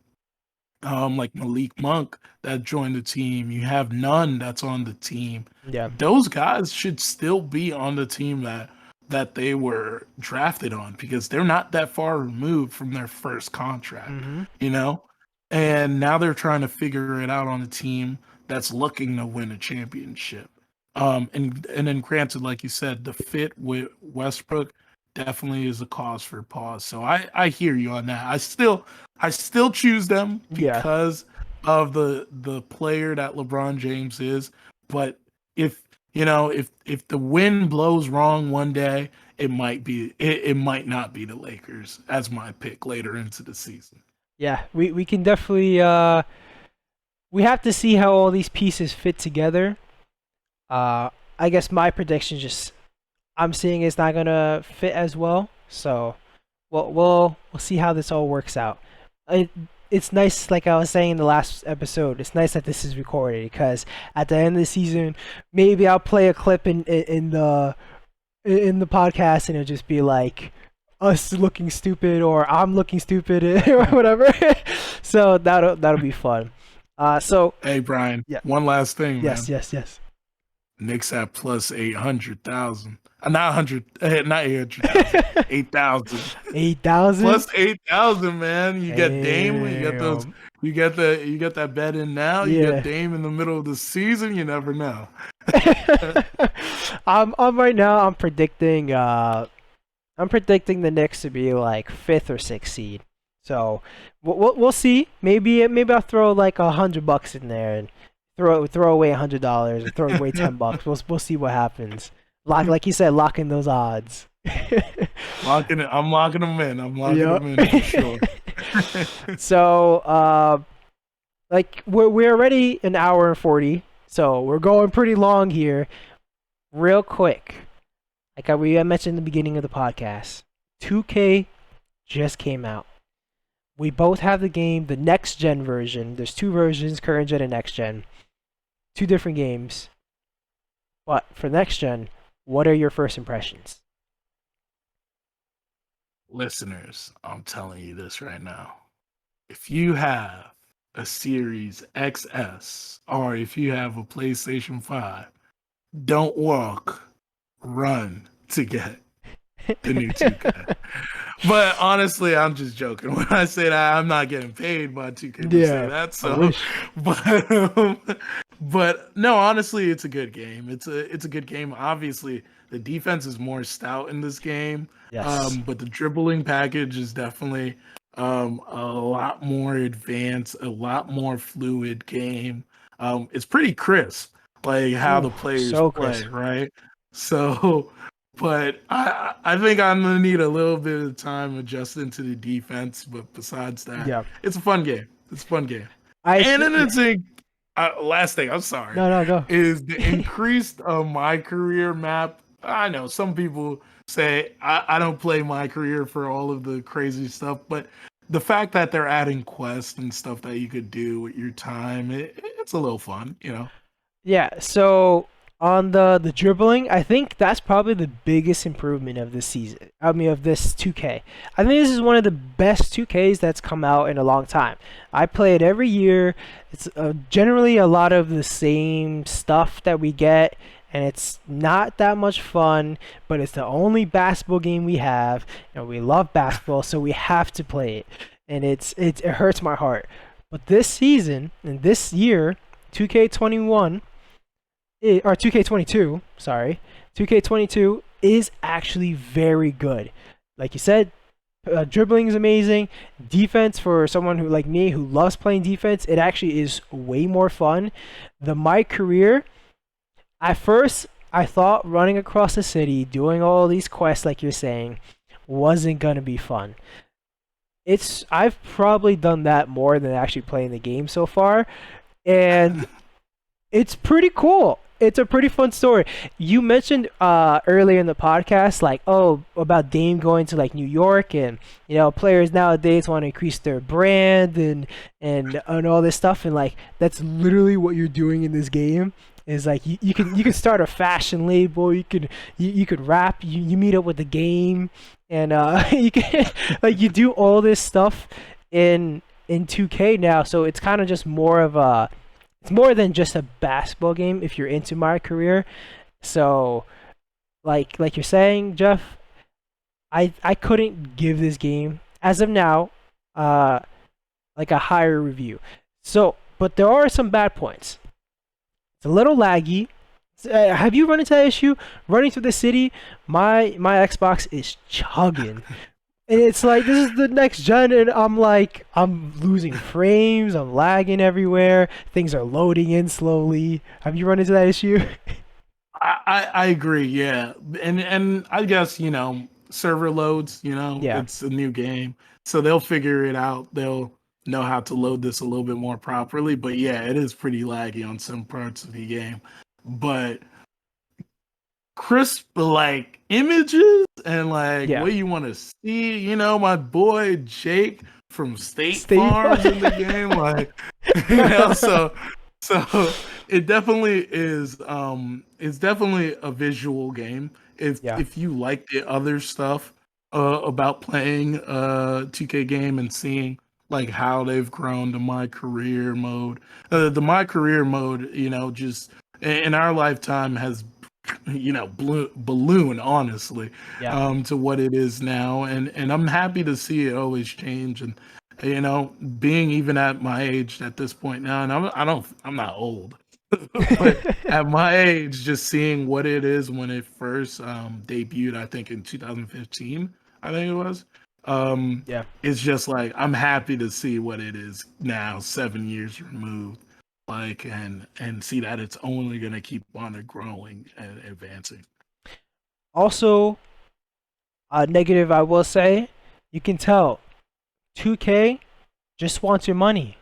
Monk that joined the team. You have Nunn that's on the team. Yeah. Those guys should still be on the team that they were drafted on because they're not that far removed from their first contract, And now they're trying to figure it out on a team that's looking to win a championship. And then granted, like you said, the fit with Westbrook definitely is a cause for pause. So I hear you on that. I still choose them because of the player that LeBron James is. But if the wind blows wrong one day, it might not be the Lakers as my pick later into the season. Yeah, we can definitely we have to see how all these pieces fit together. I guess my prediction I'm seeing it's not gonna fit as well. So we'll see how this all works out. It's nice, like I was saying in the last episode, it's nice that this is recorded because at the end of the season, maybe I'll play a clip in the podcast and it'll just be like us looking stupid or I'm looking stupid or whatever. So that'll be fun. So hey Brian, one last thing, man. Yes. Knicks at plus 800,000. Not 100, not 800,000. 8,000. 8,000 plus 8,000, man. You get Dame. You get those. You get that bet in now. You get Dame in the middle of the season. You never know. I'm right now. I'm predicting the Knicks to be like 5th or 6th seed. So we'll see. Maybe I'll throw like $100 in there and throw away $100 or throw away $10. We'll see what happens. Like you said, lock in those odds. Locking it. I'm locking them in. I'm locking Yep. them in for sure. So, like we're already an hour and 40, so we're going pretty long here. Real quick, like I mentioned in the beginning of the podcast, 2K just came out. We both have the game, the next gen version. There's two versions, current gen and next gen. Two different games. But for next gen, what are your first impressions? Listeners, I'm telling you this right now. If you have a Series XS or if you have a PlayStation 5, don't walk, run to get the new 2K. But honestly, I'm just joking. When I say that, I'm not getting paid by 2K to say that. So, but no, honestly, it's a good game. It's a good game. Obviously, the defense is more stout in this game. Yes. But the dribbling package is definitely a lot more advanced, a lot more fluid game. It's pretty crisp, like how the players so play, crisp. right? So, but I think I'm gonna need a little bit of time adjusting to the defense. But besides that, Yeah. it's a fun game. It's a fun game. And then it's last thing, I'm sorry, No, go. is the increased my career map. I know some people say I don't play my career for all of the crazy stuff, but the fact that they're adding quests and stuff that you could do with your time, it's a little fun, you know? Yeah, so on the dribbling, I think that's probably the biggest improvement of this season. I mean, of this 2K. I think this is one of the best 2Ks that's come out in a long time. I play it every year. It's generally a lot of the same stuff that we get, and it's not that much fun, but it's the only basketball game we have, and we love basketball, so we have to play it. And it hurts my heart. But this season, and this year, 2K21, or 2K22, sorry, 2K22 is actually very good. Like you said, dribbling is amazing. Defense, for someone who like me who loves playing defense, it actually is way more fun. The My Career, at first I thought running across the city, doing all these quests like you're saying, wasn't gonna be fun. I've probably done that more than actually playing the game so far, and it's pretty cool. It's a pretty fun story. You mentioned earlier in the podcast, like, about Dame going to like New York, and players nowadays want to increase their brand and all this stuff, and like that's literally what you're doing in this game. Is like you can start a fashion label. You could rap. You meet up with the game, and you can like you do all this stuff in 2K now. So it's kind of just more of a it's more than just a basketball game if you're into My Career. So like you're saying, Jeff, I couldn't give this game as of now like a higher review. So, but there are some bad points. It's a little laggy. Have you run into that issue? Running through the city, my Xbox is chugging. And it's like, this is the next gen, and I'm losing frames, I'm lagging everywhere, things are loading in slowly. Have you run into that issue? I agree, yeah. And I guess, server loads, Yeah. it's a new game. So they'll figure it out. They'll know how to load this a little bit more properly. But yeah, it is pretty laggy on some parts of the game. But crisp like images and like what you want to see, my boy Jake from State Farm in the game, like so it definitely is it's definitely a visual game. If you like the other stuff about playing 2K game and seeing like how they've grown to My Career mode, the My Career mode, just in our lifetime has balloon honestly to what it is now, and I'm happy to see it always change, and being even at my age at this point now, and I'm not old but at my age, just seeing what it is when it first debuted, I think in 2015, I think it was, it's just like I'm happy to see what it is now, 7 years removed. like, and see that it's only going to keep on growing and advancing. Also, negative, I will say, you can tell 2K just wants your money.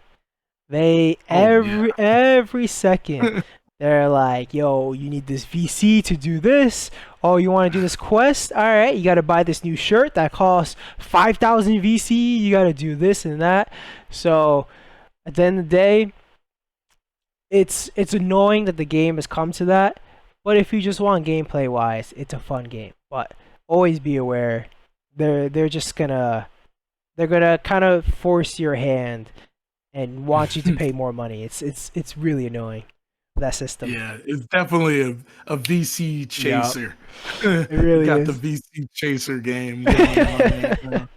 They every second they're like, yo, you need this VC to do this. Oh, you want to do this quest? All right, you got to buy this new shirt that costs 5,000 VC. You got to do this and that. So at the end of the day, it's annoying that the game has come to that. But if you just want gameplay wise, it's a fun game. But always be aware, they're just gonna kind of force your hand and want you to pay more money. It's really annoying, that system. Yeah, it's definitely a VC chaser. It really got is. the VC chaser game going on right now.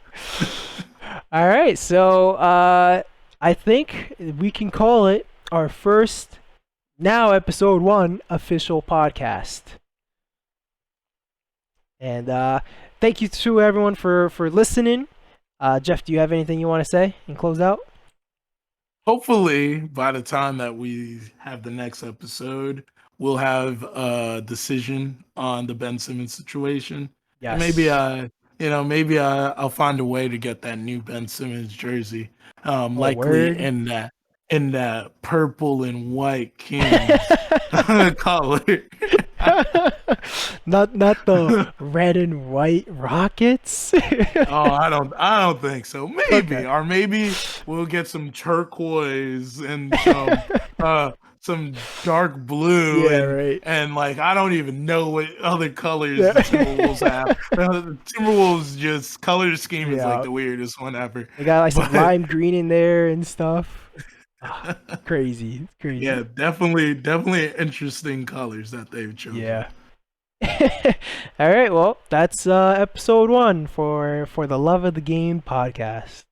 All right, so I think we can call it our first, now episode 1 official podcast. And thank you to everyone for listening. Jeff, do you have anything you want to say and close out? Hopefully, by the time that we have the next episode, we'll have a decision on the Ben Simmons situation. Yes. And maybe I'll find a way to get that new Ben Simmons jersey. Likely word. in that purple and white Kings color. not the red and white Rockets. I don't think so. Maybe, Okay. or maybe we'll get some turquoise and some dark blue. Yeah, right. And like I don't even know what other colors the Timberwolves have. The Timberwolves just color scheme is like the weirdest one ever. They got like some lime green in there and stuff. Crazy. Yeah, definitely interesting colors that they've chosen. Yeah. All right, well, that's episode 1 for the Love of the Game podcast.